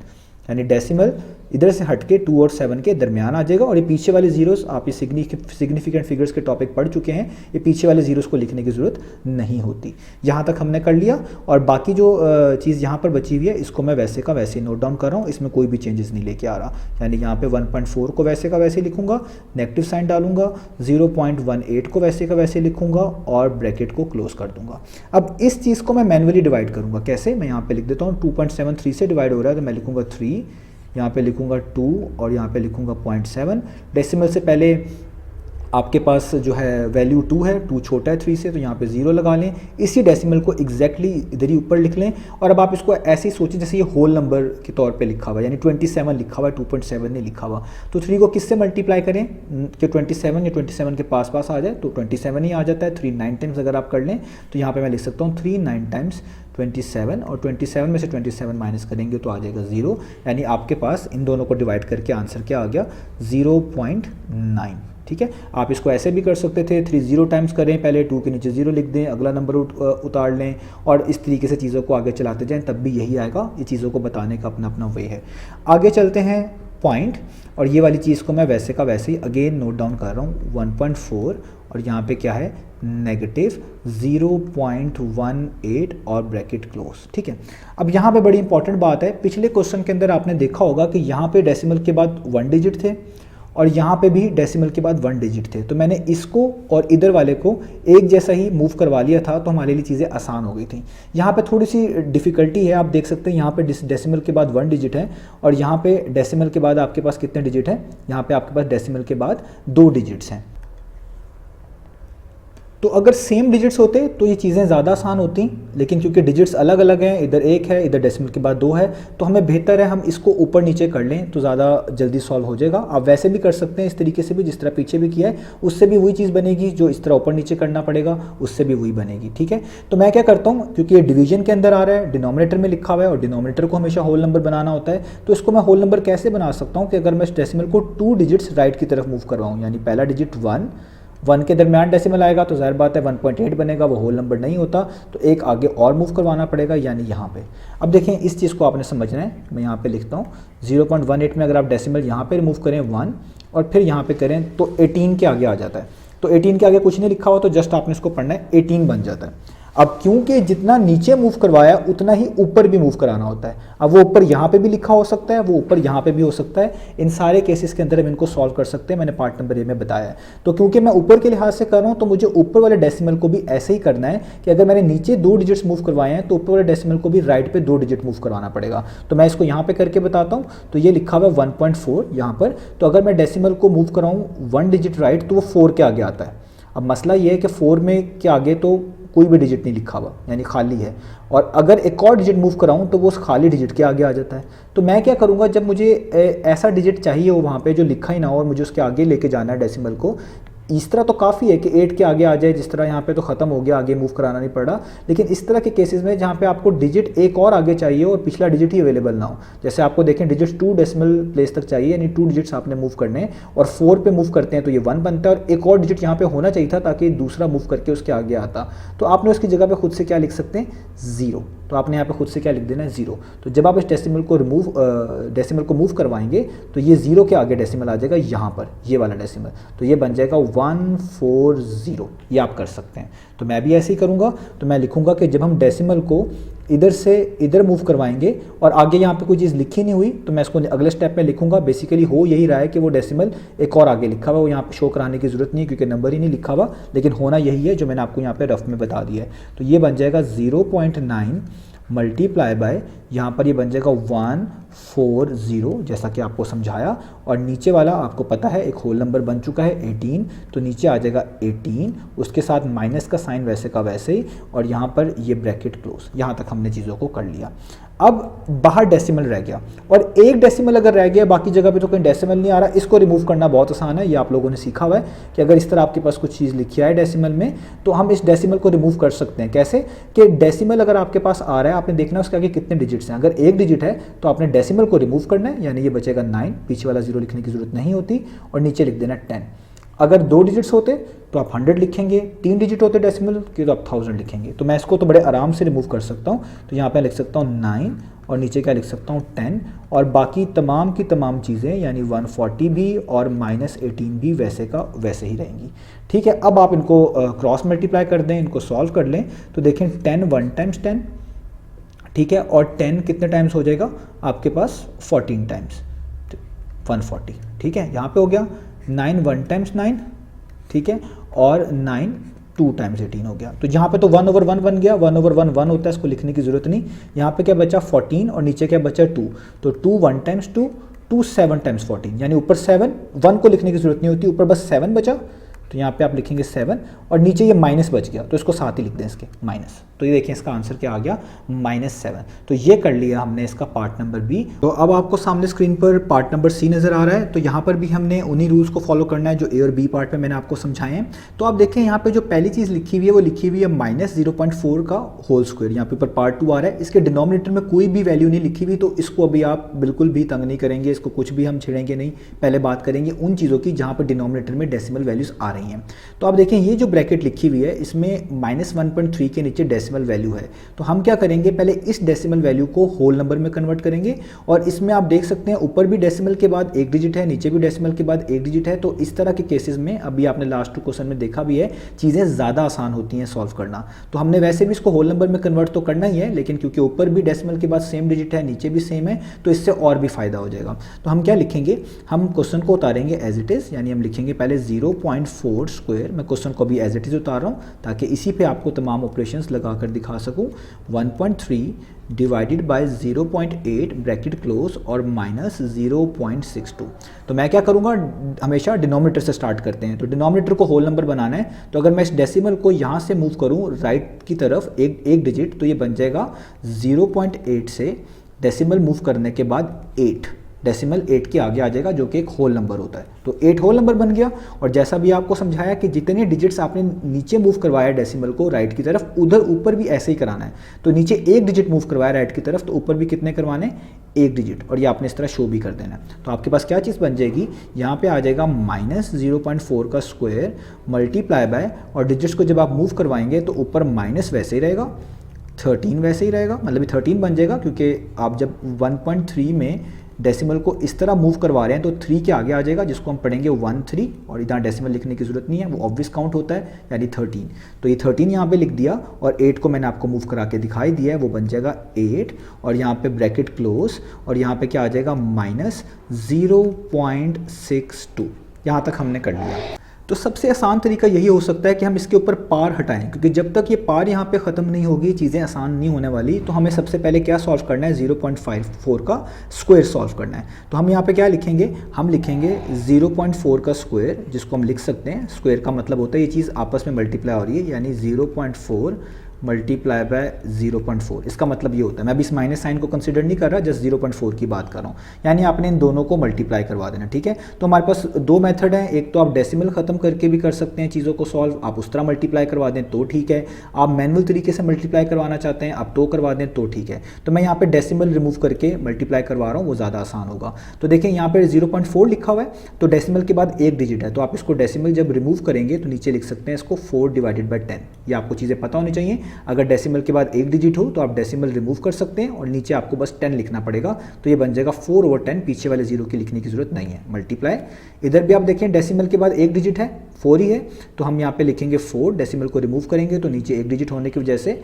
यानी डेसिमल इधर से हटके 2 और 7 के दरमियान आ जाएगा। और ये पीछे वाले जीरोस, आप ये सिग्निफिकेंट फिगर्स के टॉपिक पढ़ चुके हैं, ये पीछे वाले जीरोस को लिखने की ज़रूरत नहीं होती। यहाँ तक हमने कर लिया, और बाकी जो चीज़ यहाँ पर बची हुई है इसको मैं वैसे का वैसे नोट डाउन कर रहा हूँ, इसमें कोई भी चेंजेस नहीं लेके आ रहा। यानी यहाँ पे 1.4 को वैसे का वैसे लिखूंगा, नेगेटिव साइन डालूंगा, 0.18 को वैसे का वैसे लिखूंगा और ब्रैकेट को क्लोज कर दूंगा। अब इस चीज़ को मैं मैनुअली डिवाइड करूँगा, कैसे, मैं यहाँ पे लिख देता हूँ 2.73 से डिवाइड हो रहा है तो मैं लिखूँगा 3, यहाँ पे लिखूंगा 2 और यहाँ पे लिखूंगा 0.7। डेसिमल से पहले आपके पास जो है वैल्यू 2 है, 2 छोटा है 3 से, तो यहाँ पे 0 लगा लें, इसी डेसिमल को एग्जैक्टली इधर ही ऊपर लिख लें। और अब आप इसको ऐसे ही सोचें जैसे ये होल नंबर के तौर पे लिखा हुआ है, यानी 27 लिखा हुआ है, 2.7 नहीं लिखा हुआ। तो 3 को किससे मल्टीप्लाई करें कि 27 या 27 के पास पास आ जाए, तो 27 ही आ जाता है। 3 9 टाइम्स अगर आप कर लें तो यहाँ पर मैं लिख सकता हूँ 3 9 टाइम्स 27, और 27 में से 27 माइनस करेंगे तो आ जाएगा 0, यानी आपके पास इन दोनों को डिवाइड करके आंसर क्या आ गया, 0.9। ठीक है, आप इसको ऐसे भी कर सकते थे, 3 0 टाइम्स करें, पहले 2 के नीचे 0 लिख दें, अगला नंबर उतार लें, और इस तरीके से चीज़ों को आगे चलाते जाएं, तब भी यही आएगा। ये चीज़ों को बताने का अपना अपना वे है। आगे चलते हैं पॉइंट, और ये वाली चीज़ को मैं वैसे का वैसे ही अगेन नोट डाउन कर रहा हूँ, 1.4 और यहाँ पे क्या है नेगेटिव 0.18 और ब्रैकेट क्लोज। ठीक है, अब यहाँ पे बड़ी इंपॉर्टेंट बात है, पिछले क्वेश्चन के अंदर आपने देखा होगा कि यहाँ पे डेसिमल के बाद 1 डिजिट थे और यहाँ पे भी डेसिमल के बाद 1 डिजिट थे, तो मैंने इसको और इधर वाले को एक जैसा ही मूव करवा लिया था, तो हमारे लिए चीज़ें आसान हो गई थी। यहाँ पे थोड़ी सी डिफ़िकल्टी है, आप देख सकते हैं यहाँ पे डेसिमल के बाद 1 डिजिट है, और यहाँ पे डेसिमल के बाद आपके पास कितने डिजिट हैं, यहाँ पे आपके पास डेसिमल के बाद 2 डिजिट्स हैं। तो अगर सेम डिजिट्स होते तो ये चीज़ें ज़्यादा आसान होती, लेकिन क्योंकि डिजिट्स अलग अलग हैं, इधर 1 है इधर डेसिमल के बाद 2 है, तो हमें बेहतर है हम इसको ऊपर नीचे कर लें तो ज़्यादा जल्दी सॉल्व हो जाएगा। आप वैसे भी कर सकते हैं इस तरीके से भी, जिस तरह पीछे भी किया है, उससे भी वही चीज़ बनेगी, जो इस तरह ऊपर नीचे करना पड़ेगा उससे भी वही बनेगी। ठीक है, तो मैं क्या करता हूँ, क्योंकि ये डिवीजन के अंदर आ रहा है, डिनोमिनेटर में लिखा हुआ है और डिनोमिनेटर को हमेशा होल नंबर बनाना होता है, तो इसको मैं होल नंबर कैसे बना सकता हूँ कि अगर मैं इस डेसिमल को 2 डिजिट्स राइट की तरफ मूव करवाऊँ, यानी पहला डिजिट 1 के दरमियान डेसिमल आएगा तो जाहिर बात है 1.8 बनेगा, वो होल नंबर नहीं होता, तो एक आगे और मूव करवाना पड़ेगा, यानी यहाँ पे। अब देखें इस चीज़ को आपने समझना है, मैं यहाँ पे लिखता हूँ 0.18 में अगर आप डेसिमल यहाँ पे रिमूव करें 1 और फिर यहाँ पे करें तो 18 के आगे आ जाता है। तो 18 के आगे कुछ नहीं लिखा हो तो जस्ट आपने इसको पढ़ना है, 18 बन जाता है। अब क्योंकि जितना नीचे मूव करवाया उतना ही ऊपर भी मूव कराना होता है। अब वो ऊपर यहाँ पे भी लिखा हो सकता है, वो ऊपर यहाँ पे भी हो सकता है। इन सारे केसेस के अंदर हम इनको सॉल्व कर सकते हैं, मैंने पार्ट नंबर ए में बताया है। तो क्योंकि मैं ऊपर के लिहाज से कर रहा हूँ तो मुझे ऊपर वाले डेसिमल को भी ऐसे ही करना है कि अगर मैंने नीचे 2 डिजिट्स मूव करवाए हैं तो ऊपर वाले डेसिमल को भी राइट पे 2 डिजिट मूव करवाना पड़ेगा। तो मैं इसको यहाँ पे करके बताता हूँ। तो ये लिखा हुआ है 1.4 यहाँ पर, तो अगर मैं डेसिमल को मूव कराऊँ 1 डिजिट राइट तो वो 4 के आगे आता है। अब मसला ये है कि 4 में के आगे तो कोई भी डिजिट नहीं लिखा हुआ, यानी खाली है, और अगर एक और डिजिट मूव कराऊं तो वो उस खाली डिजिट के आगे आ जाता है। तो मैं क्या करूंगा, जब मुझे ऐसा डिजिट चाहिए हो वहाँ पे जो लिखा ही ना हो और मुझे उसके आगे लेके जाना है डेसिमल को, इस तरह तो काफ़ी है कि 8 के आगे आ जाए, जिस तरह यहाँ पे तो ख़त्म हो गया, आगे मूव कराना नहीं पड़ रहा। लेकिन इस तरह के केसेस में जहाँ पे आपको डिजिट एक और आगे चाहिए और पिछला डिजिट ही अवेलेबल ना हो, जैसे आपको देखें डिजिट 2 डेसिमल प्लेस तक चाहिए, यानी 2 डिजिट्स आपने मूव करने हैं और 4 पे मूव करते हैं तो ये 1 बनता है और एक और डिजिट यहाँ पे होना चाहिए था ताकि दूसरा मूव करके उसके आगे आता। तो आपने उसकी जगह पे खुद से क्या लिख सकते हैं, 0। तो आपने यहाँ पे खुद से क्या लिख देना है, 0। तो जब आप इस डेसिमल को मूव करवाएंगे तो ये 0 के आगे डेसिमल आ जाएगा यहाँ पर, ये वाला डेसिमल, तो ये बन जाएगा 140। ये आप कर सकते हैं। तो मैं भी ऐसे ही करूँगा। तो मैं लिखूँगा कि जब हम डेसिमल को इधर से इधर मूव करवाएंगे और आगे यहाँ पे कोई चीज़ लिखी नहीं हुई तो मैं इसको अगले स्टेप में लिखूंगा। बेसिकली हो यही रहा है कि वो डेसिमल एक और आगे लिखा हुआ, वो यहाँ पे शो कराने की ज़रूरत नहीं है क्योंकि नंबर ही नहीं लिखा हुआ, लेकिन होना यही है जो मैंने आपको यहाँ पे रफ में बता दिया है। तो ये बन जाएगा 0.9 मल्टीप्लाई बाय, यहाँ पर ये बन जाएगा 140 जैसा कि आपको समझाया, और नीचे वाला आपको पता है एक होल नंबर बन चुका है 18, तो नीचे आ जाएगा 18, उसके साथ माइनस का साइन वैसे का वैसे ही, और यहाँ पर ये ब्रैकेट क्लोज। यहाँ तक हमने चीज़ों को कर लिया। अब बाहर डेसिमल रह गया और एक डेसिमल अगर रह गया, बाकी जगह पे तो कोई डेसिमल नहीं आ रहा, इसको रिमूव करना बहुत आसान है। ये आप लोगों ने सीखा हुआ है कि अगर इस तरह आपके पास कुछ चीज़ लिखी है डेसिमल में तो हम इस डेसिमल को रिमूव कर सकते हैं। कैसे कि डेसिमल अगर आपके पास आ रहा है, आपने देखना है उसके आगे कितने डिजिट्स हैं। अगर एक डिजिट है तो आपने डेसिमल को रिमूव करना है, यानी ये बचेगा 9, पीछे वाला 0 लिखने की जरूरत नहीं होती, और नीचे लिख देना 10। अगर 2 डिजिट्स होते तो आप 100 लिखेंगे, 3 डिजिट होते डेसिमल के तो आप 1000 लिखेंगे। तो मैं इसको तो बड़े आराम से रिमूव कर सकता हूँ। तो यहाँ पे लिख सकता हूँ 9 और नीचे क्या लिख सकता हूँ 10, और बाकी तमाम की तमाम चीज़ें यानी 140 भी और -18 भी वैसे का वैसे ही रहेंगी। ठीक है, अब आप इनको क्रॉस मल्टीप्लाई कर दें, इनको सॉल्व कर लें तो देखें 10 1 टाइम्स 10, ठीक है, और 10 कितने टाइम्स हो जाएगा आपके पास 14 टाइम्स 140। ठीक है, यहाँ पे हो गया 9 1 टाइम्स 9, ठीक है, और 9 2 टाइम्स 18 हो गया। तो यहाँ पे तो 1/1 बन गया, 1/1 1 होता है, इसको लिखने की जरूरत नहीं। यहाँ पे क्या बचा 14 और नीचे क्या बचा 2, तो 2 1 टाइम्स 2, 2 7 टाइम्स 14, यानी ऊपर 7, 1 को लिखने की जरूरत नहीं होती, ऊपर बस 7 बचा, तो यहाँ पे आप लिखेंगे 7 और नीचे ये माइनस बच गया तो इसको साथ ही लिख दें इसके माइनस। तो ये देखें इसका आंसर क्या आ गया -7। तो ये कर लिया हमने इसका पार्ट नंबर बी। तो अब आपको सामने स्क्रीन पर पार्ट नंबर सी नज़र आ रहा है। तो यहाँ पर भी हमने उन्हीं रूल्स को फॉलो करना है जो ए और बी पार्ट में मैंने आपको समझाए हैं। तो आप देखें यहाँ पे जो पहली चीज़ लिखी हुई है वो लिखी हुई है -0.4 का होल स्क्वायर। यहाँ पे ऊपर पार्ट 2 आ रहा है, इसके डिनोमिनेटर में कोई भी वैल्यू नहीं लिखी हुई, तो इसको अभी आप बिल्कुल भी तंग नहीं करेंगे, इसको कुछ भी हम छेड़ेंगे नहीं। पहले बात करेंगे उन चीज़ों की जहाँ पर डिनोमिनेटर में डेसिमल वैल्यूज़ आ रही हैं। तो आप देखें ये जो ब्रैकेट लिखी हुई है इसमें -1.3 के नीचे डेसिमल वैल्यू है। तो हम क्या करेंगे, पहले इस डेसिमल वैल्यू को होल नंबर में कन्वर्ट करेंगे, और इसमें आप देख सकते हैं ऊपर भी डेसिमल के बाद एक डिजिट है, नीचे भी डेसिमल के बाद एक डिजिट है। तो इस तरह के केसेस में अभी आपने लास्ट 2 क्वेश्चन में देखा भी है, चीज़ें ज़्यादा आसान होती हैं सॉल्व करना। तो हमने वैसे भी इसको होल नंबर में कन्वर्ट तो करना ही है, लेकिन क्योंकि ऊपर भी डेसिमल के बाद सेम डिजिट है, नीचे भी सेम है, तो इससे और भी फायदा हो जाएगा। तो हम क्या लिखेंगे, हम क्वेश्चन को उतारेंगे एज इट इज़, यानी हम लिखेंगे पहले 0.4 स्क्वायर। मैं क्वेश्चन को भी एज इट इज़ उतार रहा हूँ ताकि इसी पे आपको तमाम ऑपरेशंस लगा कर दिखा सकूँ। 1.3 डिवाइडेड बाय 0.8 ब्रैकेट क्लोज और माइनस 0.62। तो मैं क्या करूँगा, हमेशा डिनोमिनेटर से स्टार्ट करते हैं, तो डिनोमिनेटर को होल नंबर बनाना है। तो अगर मैं इस डेसिमल को यहाँ से मूव करूँ राइट की तरफ एक डिजिट, तो ये बन जाएगा 0.8 से डेसिमल मूव करने के बाद 8, डेसिमल 8 के आगे आ जाएगा, जो कि एक होल नंबर होता है। तो 8 होल नंबर बन गया। और जैसा भी आपको समझाया कि जितने डिजिट्स आपने नीचे मूव करवाया डेसिमल को राइट की तरफ, उधर ऊपर भी ऐसे ही कराना है। तो नीचे एक डिजिट मूव करवाया राइट की तरफ, तो ऊपर भी कितने करवाने, एक डिजिट, और ये आपने इस तरह शो भी कर देना है। तो आपके पास क्या चीज़ बन जाएगी, यहाँ पे आ जाएगा माइनस 0.4 का स्क्वायर मल्टीप्लाई बाय, और डिजिट्स को जब आप मूव करवाएंगे तो ऊपर माइनस वैसे ही रहेगा, 13 वैसे ही रहेगा, मतलब 13 बन जाएगा, क्योंकि आप जब 1.3 में डेसिमल को इस तरह मूव करवा रहे हैं तो 3 के आगे आ जाएगा, जिसको हम पढ़ेंगे 13, और इधर डेसिमल लिखने की जरूरत नहीं है, वो ऑब्वियस काउंट होता है, यानी 13। तो ये 13 यहाँ पे लिख दिया, और 8 को मैंने आपको मूव करा के दिखाई दिया है, वो बन जाएगा 8, और यहाँ पे ब्रैकेट क्लोज, और यहाँ पे क्या आ जाएगा माइनस 0.62। यहाँ तक हमने कर लिया। तो सबसे आसान तरीका यही हो सकता है कि हम इसके ऊपर पार हटाएं, क्योंकि जब तक ये पार यहाँ पे ख़त्म नहीं होगी चीज़ें आसान नहीं होने वाली। तो हमें सबसे पहले क्या सॉल्व करना है, 0.54 का स्क्वायर सॉल्व करना है। तो हम यहाँ पे क्या लिखेंगे, हम लिखेंगे 0.4 का स्क्वायर, जिसको हम लिख सकते हैं, स्क्वायर का मतलब होता है ये चीज़ आपस में मल्टीप्लाई हो रही है, यानी 0.4 मल्टीप्लाई बाय 0.4। इसका मतलब ये होता है, मैं अभी इस माइनस साइन को कंसिडर नहीं कर रहा, जस्ट 0.4 की बात कर रहा हूँ, यानी आपने इन दोनों को मल्टीप्लाई करवा देना। ठीक है, तो हमारे पास दो मेथड हैं, एक तो आप डेसिमल ख़त्म करके भी कर सकते हैं चीज़ों को सॉल्व, आप उस तरह मल्टीप्लाई करवा दें तो ठीक है, आप मैनुअल तरीके से मल्टीप्लाई करवाना चाहते हैं आप तो करवा दें तो ठीक है। तो मैं यहाँ पर डेसिमल रिमूव करके मल्टीप्लाई करवा रहा हूँ, वो ज़्यादा आसान होगा। तो देखें यहाँ पर 0.4 लिखा हुआ है, तो डेसिमल के बाद एक डिजिट है, तो आप इसको डेसिमल जब रिमूव करेंगे तो नीचे लिख सकते हैं इसको 4 डिवाइडेड बाई 10। ये आपको चीज़ें पता होनी चाहिए। अगर डेसिमल के बाद एक डिजिट हो तो आप डेसिमल रिमूव कर सकते हैं और नीचे आपको बस 10 लिखना पड़ेगा, तो ये बन जाएगा 4/10, पीछे वाले जीरो की लिखने की जरूरत नहीं है, मल्टीप्लाई। इधर भी आप देखें डेसिमल के बाद एक डिजिट है, 4 ही है, तो हम यहाँ पे लिखेंगे 4, डेसिमल को रिमूव करेंगे तो नीचे एक डिजिट होने की वजह से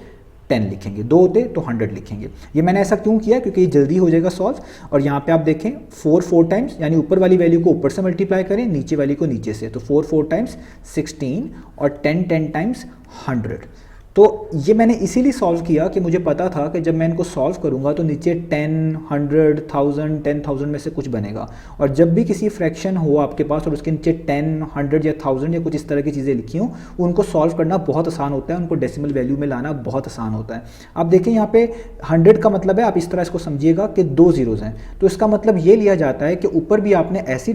10 लिखेंगे, 2 होते तो 100 लिखेंगे। ये मैंने ऐसा क्यों किया, क्योंकि ये जल्दी हो जाएगा सॉल्व। और यहाँ पे आप देखें 4 टाइम्स, यानी ऊपर वाली वैल्यू को ऊपर से मल्टीप्लाई करें, नीचे वाली को नीचे से, तो 4 टाइम्स 16 और 10 टाइम्स 100। तो ये मैंने इसीलिए सॉल्व किया कि मुझे पता था कि जब मैं इनको सॉल्व करूंगा तो नीचे 10, 100, 1000, 10,000 में से कुछ बनेगा। और जब भी किसी फ्रैक्शन हो आपके पास और उसके नीचे 10, 100 या 1000 या कुछ इस तरह की चीज़ें लिखी हों, उनको सॉल्व करना बहुत आसान होता है, उनको डेसिमल वैल्यू में लाना बहुत आसान होता है। आप देखें यहाँ पे 100 का मतलब है, आप इस तरह इसको समझिएगा कि 2 जीरोज़ हैं, तो इसका मतलब ये लिया जाता है कि ऊपर भी आपने ऐसी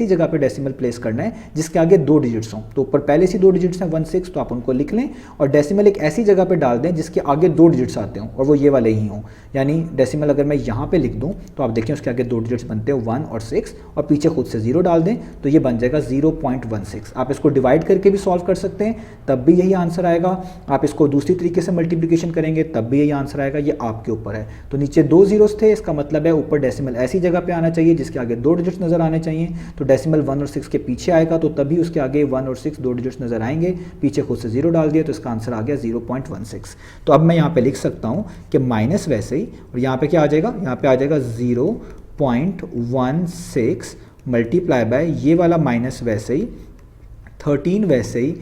जगह पर डेसिमल प्लेस करना है जिसके आगे 2 डिजिट्स हों। तो ऊपर पहले से 2 डिजिट्स हैं 16, तो आप उनको लिख लें, और डेसिमल एक ऐसी जगह पे डाल दें जिसके आगे 2 डिजिट्स आते हों और वो ये वाले ही हों। यानी डेसिमल अगर मैं यहाँ पे लिख दूँ तो आप देखें उसके आगे 2 डिजिट्स बनते हैं 1 और 6, और पीछे खुद से 0 डाल दें तो ये बन जाएगा 0.16। आप इसको डिवाइड करके भी सॉल्व कर सकते हैं, तब भी यही आंसर आएगा। आप इसको दूसरी तरीके से मल्टीप्लिकेशन करेंगे तब भी यही आंसर आएगा, ये आपके ऊपर है। तो नीचे 2 जीरोस थे, इसका मतलब है ऊपर डेसिमल ऐसी जगह पे आना चाहिए जिसके आगे 2 डिजिट्स नजर आने चाहिए। तो डेसिमल 1 और 6 के पीछे आएगा तो तभी उसके आगे 1 और 6 2 डिजिट्स नजर आएंगे, पीछे खुद से 0 डाल दिया तो इसका आंसर आ गया 0.16। तो अब मैं यहाँ पे लिख सकता हूँ कि माइनस वैसे ही, और यहाँ पे क्या आ जाएगा, यहाँ पे आ जाएगा 0.16 मल्टीप्लाई बाय ये वाला माइनस वैसे ही, 13 वैसे ही,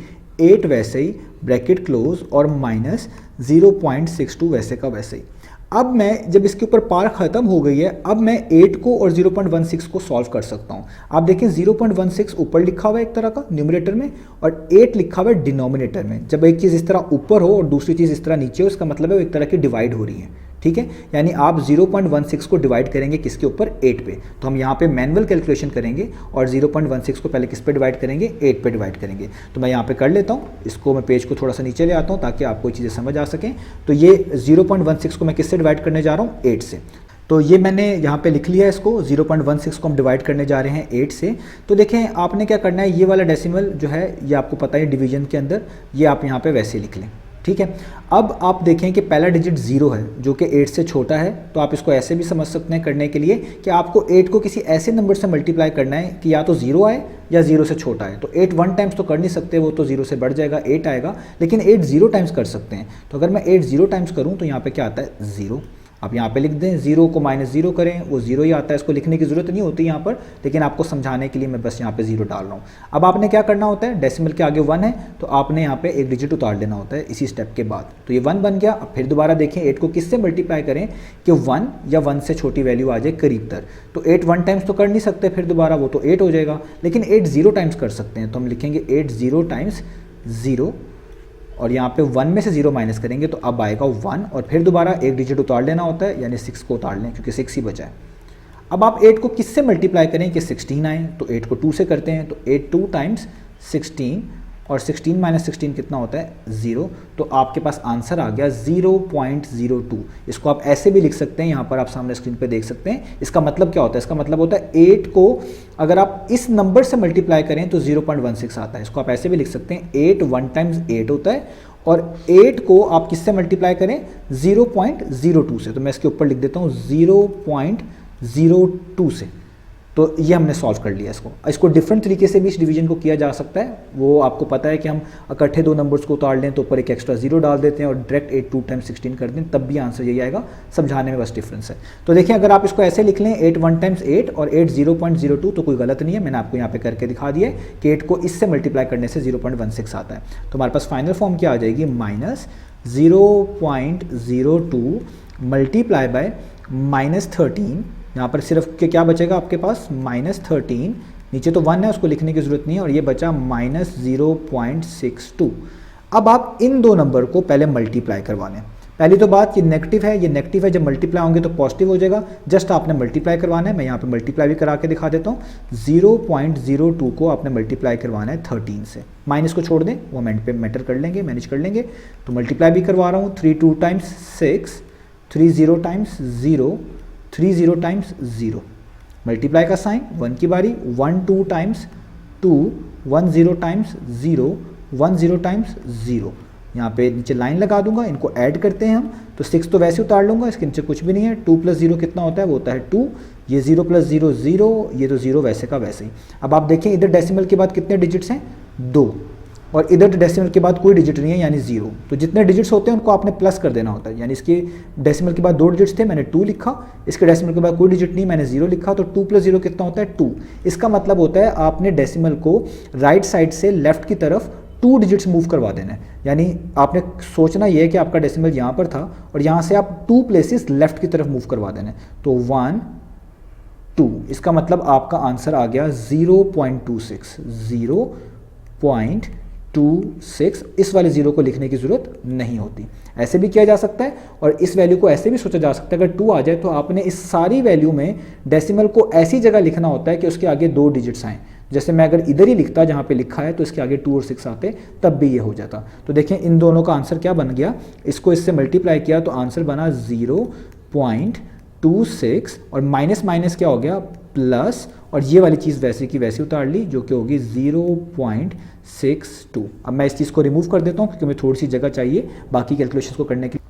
8 वैसे ही, ब्रैकेट क्लोज, और माइनस 0.62 वैसे का वैसे ही। अब मैं जब इसके ऊपर पार ख़त्म हो गई है, अब मैं 8 को और 0.16 को सॉल्व कर सकता हूँ। आप देखें 0.16 ऊपर लिखा हुआ है एक तरह का न्यूमरेटर में, और 8 लिखा हुआ है डिनोमिनेटर में। जब एक चीज़ इस तरह ऊपर हो और दूसरी चीज़ इस तरह नीचे हो, इसका मतलब है वो एक तरह की डिवाइड हो रही है। ठीक है, यानी आप 0.16 को डिवाइड करेंगे किसके ऊपर, 8 पे। तो हम यहाँ पे मैनुअल कैलकुलेशन करेंगे और 0.16 को पहले किस पे डिवाइड करेंगे, 8 पे डिवाइड करेंगे। तो मैं यहाँ पे कर लेता हूँ, इसको मैं पेज को थोड़ा सा नीचे ले आता हूँ ताकि आपको चीज़ें समझ आ सकें। तो ये 0.16 को मैं किससे डिवाइड करने जा रहा हूँ, 8 से। तो ये मैंने यहाँ पे लिख लिया है, इसको 0.16 को हम डिवाइड करने जा रहे हैं 8 से। तो देखें आपने क्या करना है, ये वाला डेसिमल जो है ये आपको पता है डिवीजन के अंदर, ये आप यहाँ पे वैसे लिख लें। ठीक है, अब आप देखें कि पहला डिजिट 0 है जो कि 8 से छोटा है, तो आप इसको ऐसे भी समझ सकते हैं करने के लिए कि आपको 8 को किसी ऐसे नंबर से मल्टीप्लाई करना है कि या तो 0 आए या 0 से छोटा है। तो 8 1 टाइम्स तो कर नहीं सकते, वो तो 0 से बढ़ जाएगा, 8 आएगा, लेकिन 8 0 टाइम्स कर सकते हैं। तो अगर मैं 8 0 टाइम्स करूँ तो यहाँ पे क्या आता है 0, आप यहाँ पे लिख दें, 0 को -0 करें, वो 0 ही आता है, इसको लिखने की ज़रूरत नहीं होती यहाँ पर, लेकिन आपको समझाने के लिए मैं बस यहाँ पे 0 डाल रहा हूँ। अब आपने क्या करना होता है, डेसिमल के आगे 1 है तो आपने यहाँ पे एक डिजिट उतार लेना होता है इसी स्टेप के बाद। तो ये 1 बन गया। अब फिर दोबारा देखें 8 को किससे मल्टीप्लाई करें कि 1 या 1 से छोटी वैल्यू आ जाए करीब तर। तो 8 1 टाइम्स तो कर नहीं सकते फिर दोबारा, वो तो 8 हो जाएगा, लेकिन 8 0 टाइम्स कर सकते हैं। तो हम लिखेंगे 8 0 टाइम्स 0 और यहाँ पे 1 में से 0 माइनस करेंगे तो अब आएगा 1 और फिर दोबारा एक डिजिट उतार लेना होता है, यानी 6 को उतार लें क्योंकि 6 ही बचा है। अब आप 8 को किससे मल्टीप्लाई करें कि 16 आए, तो 8 को 2 से करते हैं, तो 8 2 टाइम्स 16 और 16 माइनस 16 कितना होता है 0। तो आपके पास आंसर आ गया 0.02। इसको आप ऐसे भी लिख सकते हैं, यहाँ पर आप सामने स्क्रीन पे देख सकते हैं। इसका मतलब क्या होता है, इसका मतलब होता है 8 को अगर आप इस नंबर से मल्टीप्लाई करें तो 0.16 आता है। इसको आप ऐसे भी लिख सकते हैं, 8 1 टाइम्स 8 होता है और 8 को आप किससे मल्टीप्लाई करें 0.02 से। तो मैं इसके ऊपर लिख देता हूँ 0.02 से। तो ये हमने सॉल्व कर लिया इसको डिफरेंट तरीके से भी इस डिवीजन को किया जा सकता है। वो आपको पता है कि हम इकट्ठे दो नंबर्स को उतार लें तो ऊपर एक एक्स्ट्रा 0 डाल देते हैं और डायरेक्ट 8 2 टाइम्स 16 कर दें, तब भी आंसर यही आएगा। समझाने में बस डिफरेंस है। तो देखिए अगर आप इसको ऐसे लिख लें 8 1 टाइम्स 8 और 8 0.02 तो कोई गलत नहीं है। मैंने आपको यहाँ पे करके दिखा दिया है कि 8 को इससे मल्टीप्लाई करने से 0.16 आता है। तो हमारे पास फाइनल फॉर्म क्या आ जाएगी, -0.02 मल्टीप्लाई बाय -13। यहाँ पर सिर्फ के क्या बचेगा आपके पास -13, नीचे तो 1 है उसको लिखने की जरूरत नहीं है, और ये बचा -0.62। अब आप इन दो नंबर को पहले मल्टीप्लाई करवा लें। पहली तो बात ये नेगेटिव है, ये नेगेटिव है, जब मल्टीप्लाई होंगे तो पॉजिटिव हो जाएगा। जस्ट आपने मल्टीप्लाई करवाना है, मैं यहाँ पे मल्टीप्लाई भी करा के दिखा देता हूँ। 0.02 को आपने मल्टीप्लाई करवाना है 13 से। माइनस को छोड़ दें, वो हम एंड पे मैटर कर लेंगे, मैनेज कर लेंगे। तो मल्टीप्लाई भी करवा रहा हूँ, 3 2 टाइम्स 6, 3 0 टाइम्स 0, 3 0 टाइम्स 0। मल्टीप्लाई का साइन 1 की बारी, 1 2 टाइम्स 2, 1 0 टाइम्स 0, 1 0 टाइम्स 0। यहाँ पे नीचे लाइन लगा दूंगा, इनको ऐड करते हैं हम। तो 6 तो वैसे उतार लूंगा, इसके नीचे कुछ भी नहीं है। 2 + 0 कितना होता है, वो होता है 2। ये 0 + 0 0, ये तो 0 वैसे का वैसे ही। अब आप देखें इधर डेसिमल के बाद कितने डिजिट्स हैं, 2, और इधर डेसिमल के बाद कोई डिजिट नहीं है यानी 0। तो जितने डिजिट्स होते हैं उनको आपने प्लस कर देना होता है। यानी इसके डेसिमल के बाद 2 डिजिट्स थे, मैंने 2 लिखा। इसके डेसिमल के बाद कोई डिजिट नहीं, मैंने 0 लिखा। तो 2 + 0 कितना होता है 2। इसका मतलब होता है आपने डेसिमल को राइट साइड से लेफ्ट की तरफ 2 डिजिट्स मूव करवा देना है। यानी आपने सोचना ये है कि आपका डेसिमल यहाँ पर था और यहाँ से आप 2 प्लेसेस लेफ्ट की तरफ मूव करवा देना है। तो 1 2, इसका मतलब आपका आंसर आ गया 0.26। 0.26, इस वाले 0 को लिखने की जरूरत नहीं होती। ऐसे भी किया जा सकता है और इस वैल्यू को ऐसे भी सोचा जा सकता है, अगर 2 आ जाए तो आपने इस सारी वैल्यू में डेसिमल को ऐसी जगह लिखना होता है कि उसके आगे 2 डिजिट्स आएँ। जैसे मैं अगर इधर ही लिखता जहाँ पे लिखा है तो इसके आगे 2 और 6 आते, तब भी ये हो जाता। तो देखें इन दोनों का आंसर क्या बन गया, इसको इससे मल्टीप्लाई किया तो आंसर बना 0.26 और माइनस माइनस क्या हो गया प्लस, और ये वाली चीज़ वैसे की वैसे उतार ली जो कि होगी 0.62। अब मैं इस चीज़ को रिमूव कर देता हूँ क्योंकि मुझे थोड़ी सी जगह चाहिए बाकी कैलकुलेशंस को करने के लिए।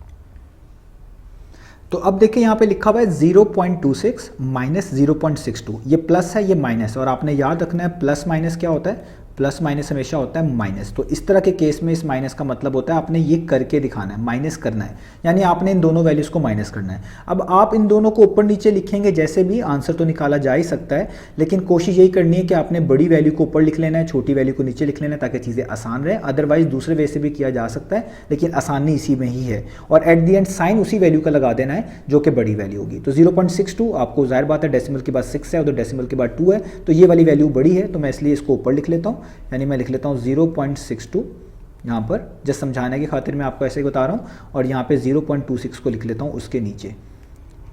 तो अब देखिए यहाँ पे लिखा हुआ है 0.26 माइनस 0.62। ये प्लस है, ये माइनस है, और आपने याद रखना है प्लस माइनस क्या होता है, प्लस माइनस हमेशा होता है माइनस। तो इस तरह के केस में इस माइनस का मतलब होता है आपने ये करके दिखाना है, माइनस करना है, यानी आपने इन दोनों वैल्यूज़ को माइनस करना है। अब आप इन दोनों को ऊपर नीचे लिखेंगे जैसे भी आंसर तो निकाला जा ही सकता है, लेकिन कोशिश यही करनी है कि आपने बड़ी वैल्यू को ऊपर लिख लेना है, छोटी वैल्यू को नीचे लिख लेना है ताकि चीज़ें आसान रहे। अदरवाइज दूसरे वे से भी किया जा सकता है, लेकिन आसानी इसी में ही है। और एट द एंड साइन उसी वैल्यू का लगा देना है जो कि बड़ी वैल्यू होगी। तो 0.62 आपको जाहिर बात है डेसिमल के बाद 6 है, उधर डेसिमल के बाद 2 है, तो ये वाली वैल्यू बड़ी है, तो मैं इसलिए इसको ऊपर लिख लेता हूँ। यानी मैं लिख लेता हूँ 0.62 यहाँ पर, जस्ट समझाने की खातिर मैं आपको ऐसे ही बता रहा हूँ, और यहाँ पे 0.26 को लिख लेता हूँ उसके नीचे,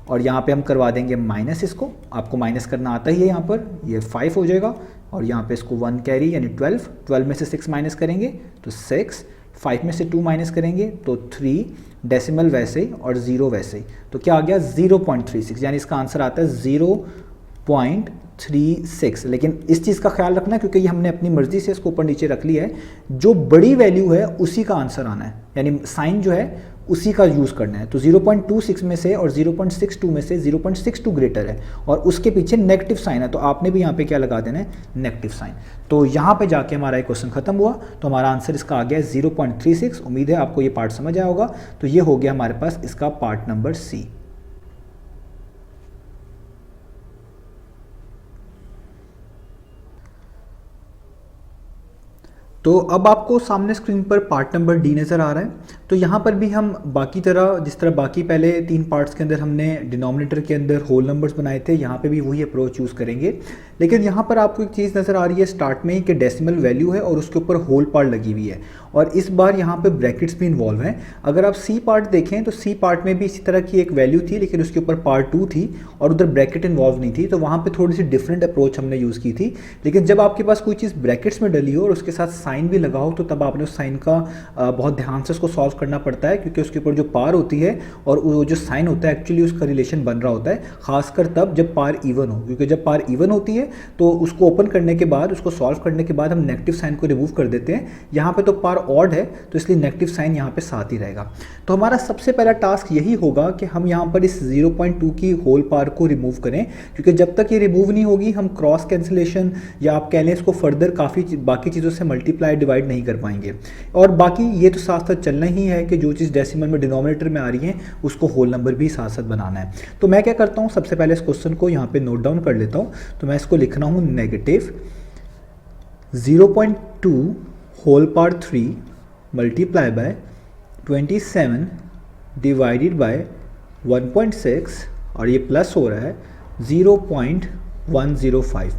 और यहाँ पे हम करवा देंगे माइनस। इसको आपको माइनस करना आता ही है, यहाँ पर ये 5 हो जाएगा, और यहाँ पे इसको 1 कैरी यानी 12 में से 6 माइनस करेंगे तो 6, 5 में से 2 माइनस करेंगे तो 3, डेसिमल वैसे ही और 0 वैसे ही, तो क्या आ गया 0.36, यानी इसका आंसर आता है 0.36। लेकिन इस चीज़ का ख्याल रखना क्योंकि ये हमने अपनी मर्जी से इसको ऊपर नीचे रख लिया है, जो बड़ी वैल्यू है उसी का आंसर आना है, यानी साइन जो है उसी का यूज़ करना है। तो 0.26 में से और 0.62 में से 0.62 ग्रेटर है और उसके पीछे नेगेटिव साइन है, तो आपने भी यहाँ पे क्या लगा देना है, नेगेटिव साइन। तो यहाँ पे जाके हमारा एक क्वेश्चन खत्म हुआ, तो हमारा आंसर इसका आ गया 0.36। उम्मीद है आपको ये पार्ट समझ आया होगा। तो ये हो गया हमारे पास इसका पार्ट नंबर सी। तो अब आपको सामने स्क्रीन पर पार्ट नंबर डी नज़र आ रहा है। तो यहाँ पर भी हम बाकी तरह जिस तरह बाकी पहले 3 पार्ट्स के अंदर हमने डिनोमिनेटर के अंदर होल नंबर्स बनाए थे, यहाँ पे भी वही अप्रोच यूज़ करेंगे। लेकिन यहाँ पर आपको एक चीज़ नज़र आ रही है स्टार्ट में कि डेसिमल वैल्यू है और उसके ऊपर होल पार्ट लगी हुई है, और इस बार यहाँ पे ब्रैकेट्स भी इन्वॉल्व हैं। अगर आप सी पार्ट देखें तो सी पार्ट में भी इसी तरह की एक वैल्यू थी, लेकिन उसके ऊपर पार्ट 2 थी और उधर ब्रैकेट इन्वॉल्व नहीं थी, तो वहाँ पे थोड़ी सी डिफरेंट अप्रोच हमने यूज़ की थी। लेकिन जब आपके पास कोई चीज़ ब्रैकेट्स में डली हो और उसके साथ साइन भी लगा हो, तो तब आपने उस साइन का बहुत ध्यान से उसको सॉल्व करना पड़ता है, क्योंकि उसके ऊपर जो पार होती है और वो जो साइन होता है एक्चुअली उसका रिलेशन बन रहा होता है, खासकर तब जब पार इवन हो। क्योंकि जब पार इवन होती है तो उसको ओपन करने के बाद, उसको सॉल्व करने के बाद हम नेगेटिव साइन को रिमूव कर देते हैं। यहाँ पे तो पार ऑड है तो इसलिए नेगेटिव साइन यहाँ पे साथ ही रहेगा। तो हमारा सबसे पहला टास्क यही होगा कि हम यहाँ पर इस 0.2 की होल पार को रिमूव करें, क्योंकि जब तक ये रिमूव नहीं होगी हम क्रॉस कैंसिलेशन या आप कह लें इसको फर्दर काफ़ी बाकी चीज़ों से मल्टीप्लाई डिवाइड नहीं कर पाएंगे। और बाकी ये तो साथ साथ चलना ही है कि जो चीज़ डेसिमल में डिनोमिनेटर में आ रही है उसको होल नंबर भी साथ साथ बनाना है। तो मैं क्या करता हूँ, सबसे पहले इस क्वेश्चन को यहाँ पे नोट डाउन कर लेता हूँ। तो मैं इसको लिख रहा हूँ negative 0.2 whole power 3 multiply by 27 divided by 1.6 और ये प्लस हो रहा है 0.105।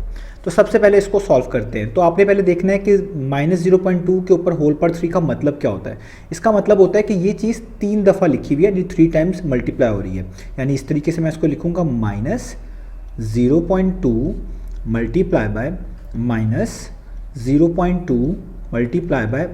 तो सबसे पहले इसको सॉल्व करते हैं। तो आपने पहले देखना है कि -0.2 के ऊपर होल पावर 3 का मतलब क्या होता है। इसका मतलब होता है कि ये चीज़ 3 दफ़ा लिखी हुई है, यानी 3 टाइम्स मल्टीप्लाई हो रही है। यानी इस तरीके से मैं इसको लिखूँगा -0.2 मल्टीप्लाई बाय -0.2 मल्टीप्लाई बाय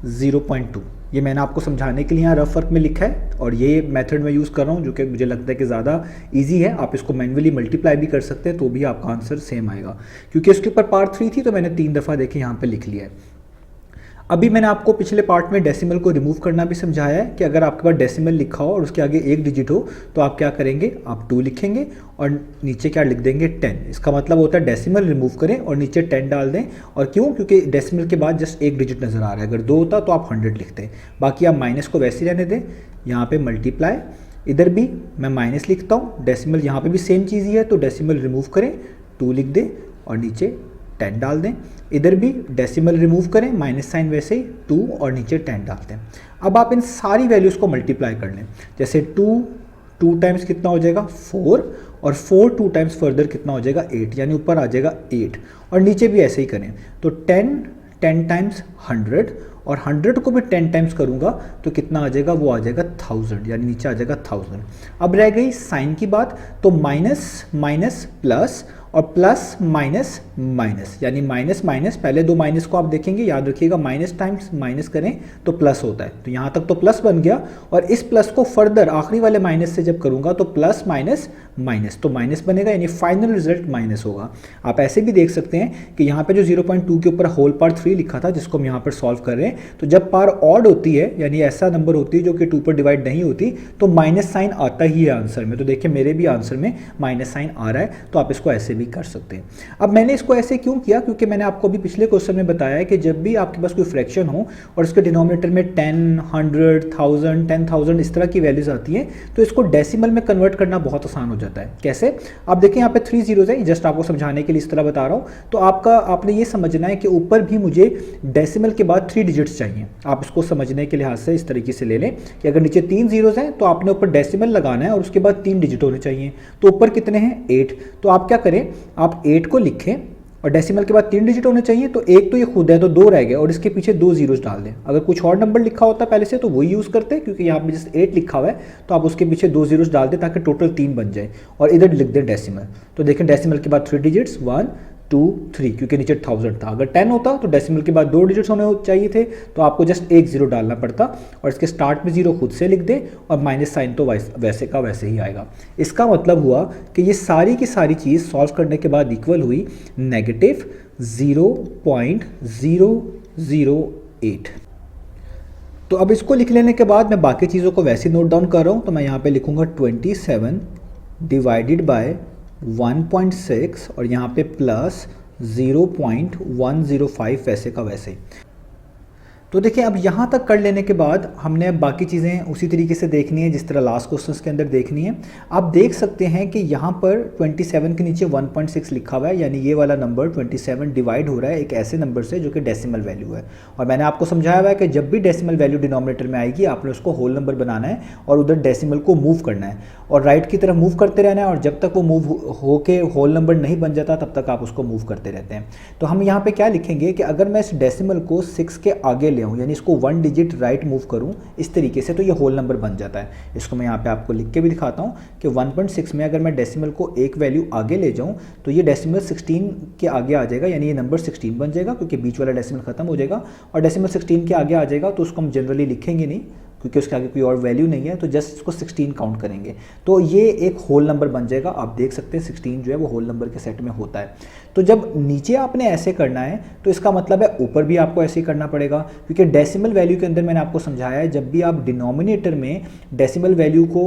-0.2। ये मैंने आपको समझाने के लिए यहाँ रफ वर्क में लिखा है, और ये मेथड मैं यूज़ कर रहा हूँ जो कि मुझे लगता है कि ज़्यादा इजी है। आप इसको मैन्युअली मल्टीप्लाई भी कर सकते हैं तो भी आपका आंसर सेम आएगा। क्योंकि इसके ऊपर पार्ट 3 थी तो मैंने 3 दफ़ा देखे यहाँ पे लिख लिया है। अभी मैंने आपको पिछले पार्ट में डेसिमल को रिमूव करना भी समझाया है कि अगर आपके पास डेसिमल लिखा हो और उसके आगे एक डिजिट हो तो आप क्या करेंगे, आप 2 लिखेंगे और नीचे क्या लिख देंगे 10। इसका मतलब होता है डेसिमल रिमूव करें और नीचे 10 डाल दें। और क्यों, क्योंकि डेसिमल के बाद जस्ट एक डिजिट नज़र आ रहा है। अगर 2 होता तो आप 100 लिखते हैं। बाकी आप माइनस को वैसे ही रहने दें। यहाँ पे मल्टीप्लाई, इधर भी मैं माइनस लिखता हूँ, डेसिमल यहाँ पे भी सेम चीज़ ही है तो डेसिमल रिमूव करें, 2 लिख दें और नीचे 10 डाल दें। इधर भी डेसिमल रिमूव करें, माइनस साइन वैसे ही 2 और नीचे 10 डालते हैं। अब आप इन सारी वैल्यूज़ को मल्टीप्लाई कर लें। जैसे 2 टाइम्स कितना हो जाएगा 4, और 4 2 टाइम्स फर्दर कितना हो जाएगा 8, यानी ऊपर आ जाएगा 8, और नीचे भी ऐसे ही करें। तो 10 टाइम्स 100, और 100 को भी 10 टाइम्स करूंगा तो कितना आ जाएगा, वो आ जाएगा 1000, यानी नीचे आ जाएगा 1000। अब रह गई साइन की बात, तो माइनस माइनस प्लस और प्लस माइनस माइनस, यानी माइनस माइनस, पहले 2 माइनस को आप देखेंगे, याद रखिएगा माइनस टाइम्स माइनस करें तो प्लस होता है। तो यहाँ तक तो प्लस बन गया, और इस प्लस को फर्दर आखिरी वाले माइनस से जब करूँगा तो प्लस माइनस माइनस, तो माइनस बनेगा, यानी फाइनल रिजल्ट माइनस होगा। आप ऐसे भी देख सकते हैं कि यहाँ पे जो 0.2 के ऊपर होल पावर 3 लिखा था जिसको हम यहाँ पर सॉल्व कर रहे हैं, तो जब पावर ऑड होती है यानी ऐसा नंबर होती है जो कि 2 पर डिवाइड नहीं होती, तो माइनस साइन आता ही है आंसर में। तो देखिए मेरे भी आंसर में माइनस साइन आ रहा है, तो आप इसको ऐसे भी कर सकते हैं। अब मैंने इसको ऐसे क्यों किया, क्योंकि मैंने आपको अभी पिछले क्वेश्चन में बताया है कि जब भी आपके पास कोई फ्रैक्शन हो और उसके डिनोमिनेटर में 10, 100, 1000, 10,000 इस तरह की वैल्यूज आती हैं, तो इसको डेसिमल में कन्वर्ट करना बहुत आसान हो जाता है। कैसे, आप देखें यहाँ पे 3 जीरोज है, जस्ट आपको समझाने के लिए इस तरह बता रहा हूँ। तो आपने ये समझना है कि ऊपर भी मुझे डेसिमल के बाद 3 डिजिट्स चाहिए। आप इसको समझने के लिहाज से इस तरीके से ले लें कि अगर नीचे 3 जीरोज हैं तो आपने ऊपर डेसिमल लगाना है और उसके बाद 3 डिजिट होने चाहिए। तो ऊपर कितने हैं 8, तो आप क्या करें, आप 8 को लिखें और डेसिमल के बाद 3 डिजिट होने चाहिए। तो एक तो ये खुद है तो 2 रह गए, और इसके पीछे 2 जीरोज डाल दें। अगर कुछ और नंबर लिखा होता पहले से तो वही यूज़ करते, क्योंकि यहाँ पे जस्ट 8 लिखा हुआ है तो आप उसके पीछे 2 जीरोज डाल दें ताकि टोटल 3 बन जाए, और इधर लिख दें डेसिमल। तो देखें डेसिमल के बाद 3 डिजिट्स 1 2 3, क्योंकि नीचे 1000 था। अगर 10 होता तो डेसिमल के बाद 2 डिजिट्स होने चाहिए थे, तो आपको जस्ट 1 जीरो डालना पड़ता, और इसके स्टार्ट में 0 खुद से लिख दें, और माइनस साइन तो वैसे का वैसे ही आएगा। इसका मतलब हुआ कि ये सारी की सारी चीज़ सॉल्व करने के बाद इक्वल हुई नेगेटिव 0.008। तो अब इसको लिख लेने के बाद मैं बाकी चीज़ों को वैसे नोट डाउन कर रहा हूँ। तो मैं यहाँ पे लिखूँगा 27 डिवाइडेड बाय 1.6 और यहाँ पे प्लस 0.105 वैसे का वैसे। तो देखिए अब यहाँ तक कर लेने के बाद हमने अब बाकी चीज़ें उसी तरीके से देखनी है जिस तरह लास्ट क्वेश्चंस के अंदर देखनी है। आप देख सकते हैं कि यहाँ पर 27 के नीचे 1.6 लिखा हुआ है, यानी ये वाला नंबर 27 डिवाइड हो रहा है एक ऐसे नंबर से जो कि डेसिमल वैल्यू है। और मैंने आपको समझाया हुआ है कि जब भी डेसिमल वैल्यू डिनोमिनेटर में आएगी आपने उसको होल नंबर बनाना है और उधर डेसिमल को मूव करना है और राइट की तरफ मूव करते रहना है, और जब तक वो मूव होके होल नंबर नहीं बन जाता तब तक आप उसको मूव करते रहते हैं। तो हम यहाँ पे क्या लिखेंगे कि अगर मैं इस डेसिमल को 6 के आगे ले आऊँ, यानी इसको 1 डिजिट राइट मूव करूँ इस तरीके से, तो ये होल नंबर बन जाता है। इसको मैं यहाँ पे आपको लिख के भी दिखाता हूँ कि 1.6 में अगर मैं डेसिमल को एक वैल्यू आगे ले जाऊँ तो ये डेसिमल 16 के आगे आ जाएगा, यानी ये नंबर 16 बन जाएगा क्योंकि बीच वाला डेसिमल खत्म हो जाएगा और डेसिमल 16 के आगे आ जाएगा। तो उसको हम जनरली लिखेंगे नहीं क्योंकि उसके आगे कोई और वैल्यू नहीं है, तो जस्ट इसको 16 काउंट करेंगे तो ये एक होल नंबर बन जाएगा। आप देख सकते हैं 16 जो है वो होल नंबर के सेट में होता है। तो जब नीचे आपने ऐसे करना है तो इसका मतलब है ऊपर भी आपको ऐसे ही करना पड़ेगा, क्योंकि डेसिमल वैल्यू के अंदर मैंने आपको समझाया है जब भी आप डिनोमिनेटर में डेसिमल वैल्यू को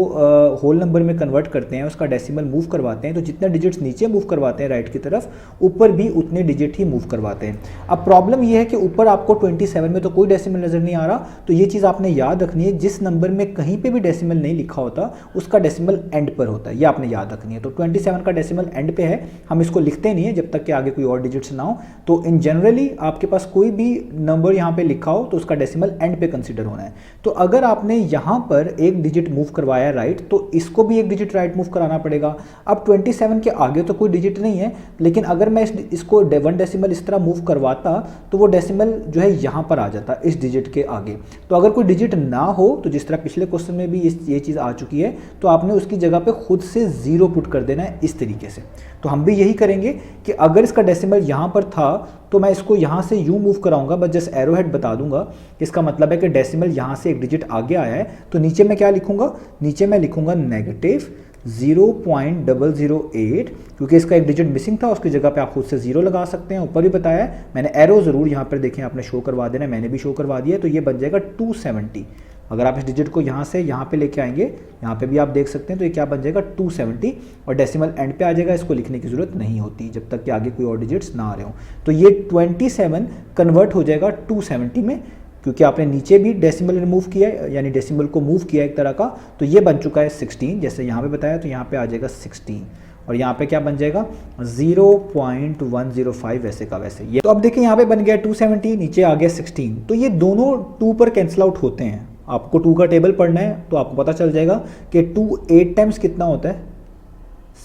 होल नंबर में कन्वर्ट करते हैं, उसका डेसिमल मूव करवाते हैं, तो जितने डिजिट्स नीचे मूव करवाते हैं राइट की तरफ, ऊपर भी उतने डिजिट ही मूव करवाते हैं। अब प्रॉब्लम ये है कि ऊपर आपको 27 में तो कोई डेसिमल नज़र नहीं आ रहा, तो ये चीज़ आपने याद रखनी है, जिस नंबर में कहीं पे भी डेसिमल नहीं लिखा होता उसका डेसिमल एंड पर होता है, ये आपने याद रखनी है। तो 27 का डेसिमल एंड पे है, हम इसको लिखते नहीं है जब तक कि आगे कोई और डिजिट्स ना हो। तो इन जनरली आपके पास कोई भी नंबर यहाँ पे लिखा हो तो उसका डेसिमल एंड पे कंसीडर होना है। तो अगर आपने यहाँ पर एक डिजिट मूव करवाया राइट, तो इसको भी एक डिजिट राइट मूव कराना पड़ेगा। अब 27 के आगे तो कोई डिजिट नहीं है, लेकिन अगर मैं इसको 1 डेसिमल इस तरह मूव करवाता तो वो डेसिमल जो है यहाँ पर आ जाता इस डिजिट के आगे। तो अगर कोई डिजिट ना हो तो जिस तरह पिछले क्वेश्चन में भी ये चीज़ आ चुकी है, तो आपने उसकी जगह पे खुद से 0 पुट कर देना है इस तरीके से। तो हम भी यही करेंगे कि अगर इसका डेसिमल यहाँ पर था तो मैं इसको यहाँ से यूँ मूव कराऊंगा, बस जस्ट एरो हेड बता दूंगा। इसका मतलब है कि डेसिमल यहाँ से एक डिजिट आगे आया है, तो नीचे मैं क्या लिखूंगा, नीचे मैं लिखूंगा नेगेटिव 0.008, क्योंकि इसका एक डिजिट मिसिंग था, उसकी जगह पे आप खुद से 0 लगा सकते हैं। ऊपर भी बताया है मैंने, एरो ज़रूर यहाँ पर देखें आपने शो करवा देना, मैंने भी शो करवा दिया। तो ये बन जाएगा 270। अगर आप इस डिजिट को यहाँ से यहाँ पे लेके आएंगे, यहाँ पे भी आप देख सकते हैं, तो ये क्या बन जाएगा 270 और डेसिमल एंड पे आ जाएगा। इसको लिखने की ज़रूरत नहीं होती जब तक कि आगे कोई और डिजिट्स ना आ रहे हो। तो ये 27 कन्वर्ट हो जाएगा 270 में, क्योंकि आपने नीचे भी डेसिमल रिमूव किया है, यानी डेसिमल को मूव किया एक तरह का। तो ये बन चुका है 16, जैसे यहाँ पे बताया, तो यहाँ पे आ जाएगा 16 और यहाँ पे क्या बन जाएगा 0.105 वैसे का वैसे। ये तो अब देखिए यहाँ पे बन गया 270, नीचे आ गया 16। तो ये दोनों 2 पर कैंसिल आउट होते हैं। आपको 2 का टेबल पढ़ना है तो आपको पता चल जाएगा कि 2 8 टाइम्स कितना होता है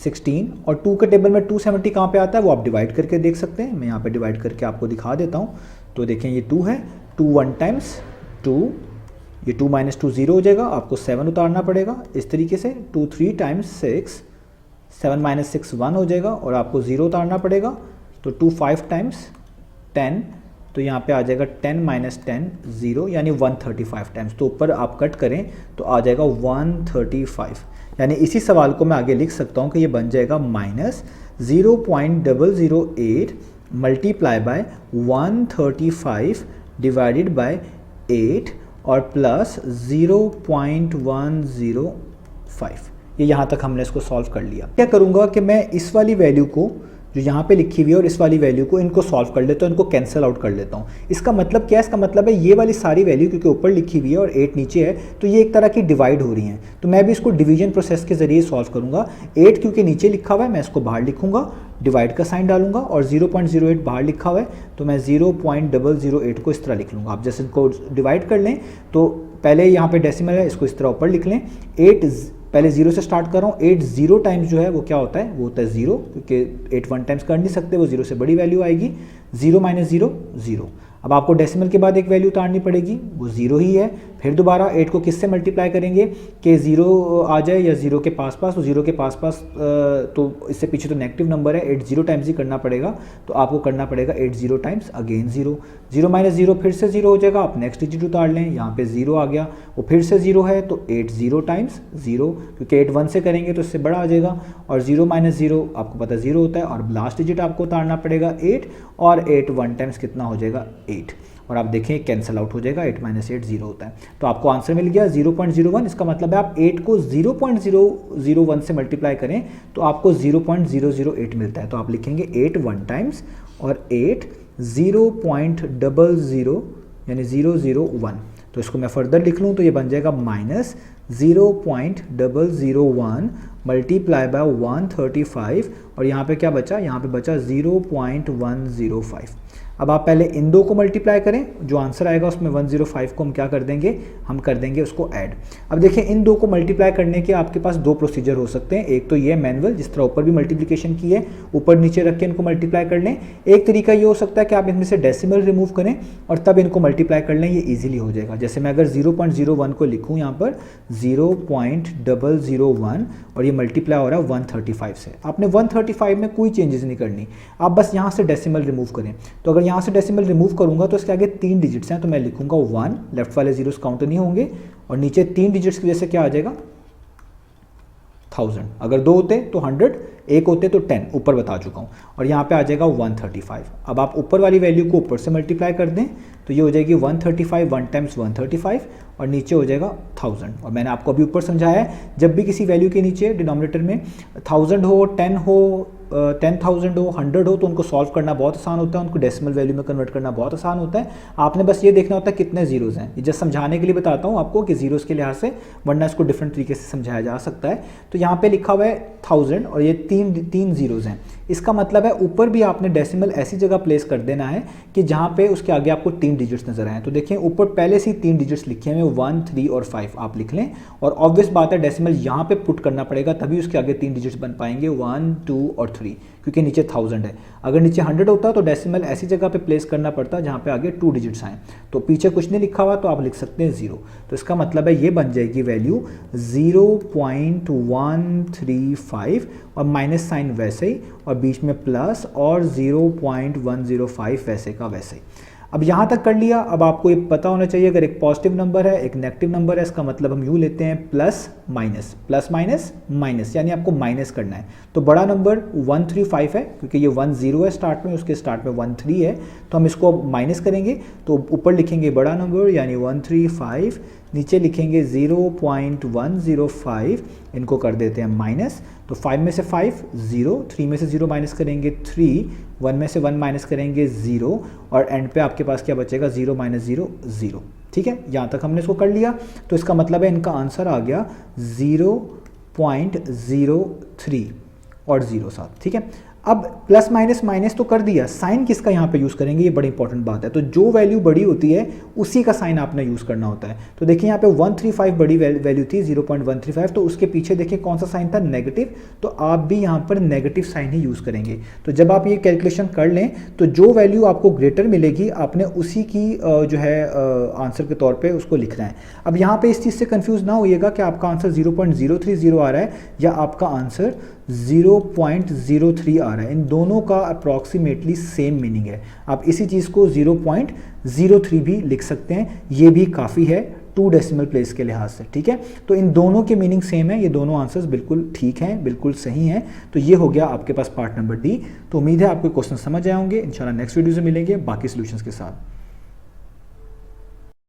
16, और 2 के टेबल में 270 कहाँ पे आता है वो आप डिवाइड करके देख सकते हैं। मैं यहाँ पे डिवाइड करके आपको दिखा देता हूँ। तो देखें ये 2 है, 2 1 टाइम्स 2, ये 2 - 2 0 हो जाएगा, आपको 7 उतारना पड़ेगा इस तरीके से। 2 3 टाइम्स 6, 7 - 6 1 हो जाएगा और आपको 0 उतारना पड़ेगा। तो 2 5 टाइम्स 10, तो यहाँ पे आ जाएगा 10 - 10 0, यानी 135 टाइम्स। तो ऊपर आप कट करें तो आ जाएगा 135, यानी इसी सवाल को मैं आगे लिख सकता हूँ कि ये बन जाएगा -0.008 मल्टीप्लाई बाय 135 डिवाइडेड बाय 8 और प्लस 0.105। ये यहाँ तक हमने इसको सॉल्व कर लिया। क्या करूँगा कि मैं इस वाली वैल्यू को जो यहाँ पे लिखी हुई है और इस वाली वैल्यू को, इनको सॉल्व कर लेता हूँ, इनको कैंसिल आउट कर लेता हूँ। इसका मतलब क्या है, इसका मतलब है ये वाली सारी वैल्यू क्योंकि ऊपर लिखी हुई है और 8 नीचे है, तो ये एक तरह की डिवाइड हो रही हैं। तो मैं भी इसको डिवीजन प्रोसेस के जरिए सॉल्व करूँगा। 8 क्योंकि नीचे लिखा हुआ है मैं इसको बाहर लिखूँगा, डिवाइड का साइन डालूंगा, और 0.08 बाहर लिखा हुआ है तो मैं 0.008 को इस तरह लिख लूँगा। आप जैसे इनको डिवाइड कर लें तो पहले यहाँ पे डेसिमल है, इसको इस तरह ऊपर लिख लें। 8 पहले 0 से स्टार्ट कर रहा हूँ। 8 0 टाइम्स जो है वो क्या होता है, वो होता है 0, क्योंकि 8 1 टाइम्स कर नहीं सकते, वो 0 से बड़ी वैल्यू आएगी। 0 - 0 0। अब आपको डेसिमल के बाद एक वैल्यू उतारनी पड़ेगी, वो 0 ही है। फिर दोबारा 8 को किससे मल्टीप्लाई करेंगे कि 0 आ जाए या 0 के पास पास, तो 0 के पास पास तो इससे पीछे तो नेगेटिव नंबर है, 8 0 टाइम्स ही करना पड़ेगा। तो आपको करना पड़ेगा 8 0 टाइम्स अगेन 0। 0 - 0 फिर से 0 हो जाएगा, आप नेक्स्ट डिजिट उतार लें, यहाँ पे 0 आ गया, वो फिर से 0 है तो 8 0 टाइम्स 0, क्योंकि 8 1 से करेंगे तो इससे बड़ा आ जाएगा। और 0 - 0 आपको पता 0 होता है, और लास्ट डिजिट आपको उतारना पड़ेगा 8, और 8 1 टाइम्स कितना हो जाएगा 8, और आप देखें कैंसिल आउट हो जाएगा। 8 - 8 0 होता है। तो आपको आंसर मिल गया 0.01। इसका मतलब है आप 8 को 0.001 से मल्टीप्लाई करें तो आपको 0.008 मिलता है। तो आप लिखेंगे 8 1 टाइम्स और 8 0.000 यानी 001। तो इसको मैं फर्दर लिख लूँ तो ये बन जाएगा माइनस 0.001 मल्टीप्लाई बाय 135 और यहाँ पे क्या बचा, यहाँ पे बचा 0.105। अब आप पहले इन दो को मल्टीप्लाई करें, जो आंसर आएगा उसमें 105 को हम क्या कर देंगे, हम कर देंगे उसको ऐड। अब देखिए इन दो को मल्टीप्लाई करने के आपके पास दो प्रोसीजर हो सकते हैं। एक तो ये मैनुअल, जिस तरह ऊपर भी मल्टीप्लिकेशन की है, ऊपर नीचे रख के इनको मल्टीप्लाई कर लें। एक तरीका ये हो सकता है कि आप इनमें से डेसिमल रिमूव करें और तब इनको मल्टीप्लाई कर लें, ये ईजिली हो जाएगा। जैसे मैं अगर 0.01 को लिखूँ यहाँ पर 0.001 और ये मल्टीप्लाई हो रहा है 135 से। आपने 135 में कोई चेंजेस नहीं करनी, आप बस यहाँ से डेसिमल रिमूव करें। तो अगर यहाँ से डेसिमल रिमूव करूँगा तो इसके आगे 3 डिजिट्स हैं, तो मैं लिखूँगा 1, लेफ्ट वाले जीरोस काउंट नहीं होंगे, और नीचे 3 डिजिट्स की वजह से क्या आ जाएगा 1000। अगर 2 होते तो 100, 1 होते तो 10, ऊपर बता चुका हूँ। और यहाँ पे आ जाएगा 135। अब आप ऊपर वाली वैल्यू को ऊपर से मल्टीप्लाई कर दें तो ये हो जाएगी 135, 1 टाइम्स 135 और नीचे हो जाएगा 1000। और मैंने आपको अभी ऊपर समझाया है, जब भी किसी वैल्यू के नीचे डिनोमिनेटर में 1000 हो, 10 हो, 10,000 हो, 100 हो, तो उनको सॉल्व करना बहुत आसान होता है, उनको डेसिमल वैल्यू में कन्वर्ट करना बहुत आसान होता है। आपने बस ये देखना होता है कितने जीरोज़ हैं। ये जस्ट समझाने के लिए बताता हूँ आपको कि जीरोज़ के लिहाज से, वरना इसको डिफरेंट तरीके से समझाया जा सकता है। तो यहाँ पे लिखा हुआ है 1000 और ये तीन जीरोज़ हैं। इसका मतलब है ऊपर भी आपने डेसिमल ऐसी जगह प्लेस कर देना है कि जहाँ पे उसके आगे आपको 3 डिजिट्स नजर आए। तो देखिए ऊपर पहले से ही 3 डिजिट्स लिखे हुए, 1, 3 और 5 आप लिख लें। और ऑब्वियस बात है डेसिमल यहाँ पे पुट करना पड़ेगा, तभी उसके आगे 3 डिजिट्स बन पाएंगे, 1, 2 और 3, क्योंकि नीचे 1000 है। अगर नीचे 100 होता तो डेसिमल ऐसी जगह पे प्लेस करना पड़ता जहाँ पे आगे 2 डिजिट्स आए। तो पीछे कुछ नहीं लिखा हुआ तो आप लिख सकते हैं 0। तो इसका मतलब है ये बन जाएगी वैल्यू 0.135 और माइनस साइन वैसे ही, और बीच में प्लस और 0.105 वैसे का वैसे ही। अब यहाँ तक कर लिया। अब आपको ये पता होना चाहिए, अगर एक पॉजिटिव नंबर है एक नेगेटिव नंबर है, इसका मतलब हम यूँ लेते हैं plus minus, plus minus minus, यानी आपको माइनस करना है। तो बड़ा नंबर 135 है, क्योंकि ये 10 है स्टार्ट में, उसके स्टार्ट में 13 है, तो हम इसको माइनस करेंगे। तो ऊपर लिखेंगे बड़ा नंबर यानी 135, नीचे लिखेंगे 0.105, इनको कर देते हैं माइनस। तो 5 में से 5 0, 3 में से 0 माइनस करेंगे 3, 1 में से 1 माइनस करेंगे 0, और एंड पे आपके पास क्या बचेगा 0 - 0 0। ठीक है, यहाँ तक हमने इसको कर लिया। तो इसका मतलब है इनका आंसर आ गया 0.03 और 07। ठीक है, अब प्लस माइनस माइनस तो कर दिया, साइन किसका यहाँ पे यूज़ करेंगे, ये बड़ी इंपॉर्टेंट बात है। तो जो वैल्यू बड़ी होती है उसी का साइन आपने यूज़ करना होता है। तो देखिए यहाँ पे 135 बड़ी वैल्यू थी 0.135, तो उसके पीछे देखिए कौन सा साइन था, नेगेटिव। तो आप भी यहाँ पर नेगेटिव साइन ही यूज़ करेंगे। तो जब आप ये कैलकुलेशन कर लें तो जो वैल्यू आपको ग्रेटर मिलेगी आपने उसी की जो है आंसर के तौर पर उसको लिखना है। अब यहाँ पर इस चीज़ से कन्फ्यूज़ ना होइएगा कि आपका आंसर 0.030 आ रहा है या आपका आंसर 0.03 आ रहा है। इन दोनों का अप्रॉक्सीमेटली सेम मीनिंग है। आप इसी चीज़ को 0.03 भी लिख सकते हैं, ये भी काफ़ी है 2 डेसिमल प्लेस के लिहाज से। ठीक है, तो इन दोनों के मीनिंग सेम है, ये दोनों आंसर्स बिल्कुल ठीक हैं, बिल्कुल सही हैं। तो ये हो गया आपके पास पार्ट नंबर डी। तो उम्मीद है आपको क्वेश्चन समझ आए होंगे। इंशाल्लाह नेक्स्ट वीडियो से मिलेंगे बाकी सॉल्यूशंस के साथ।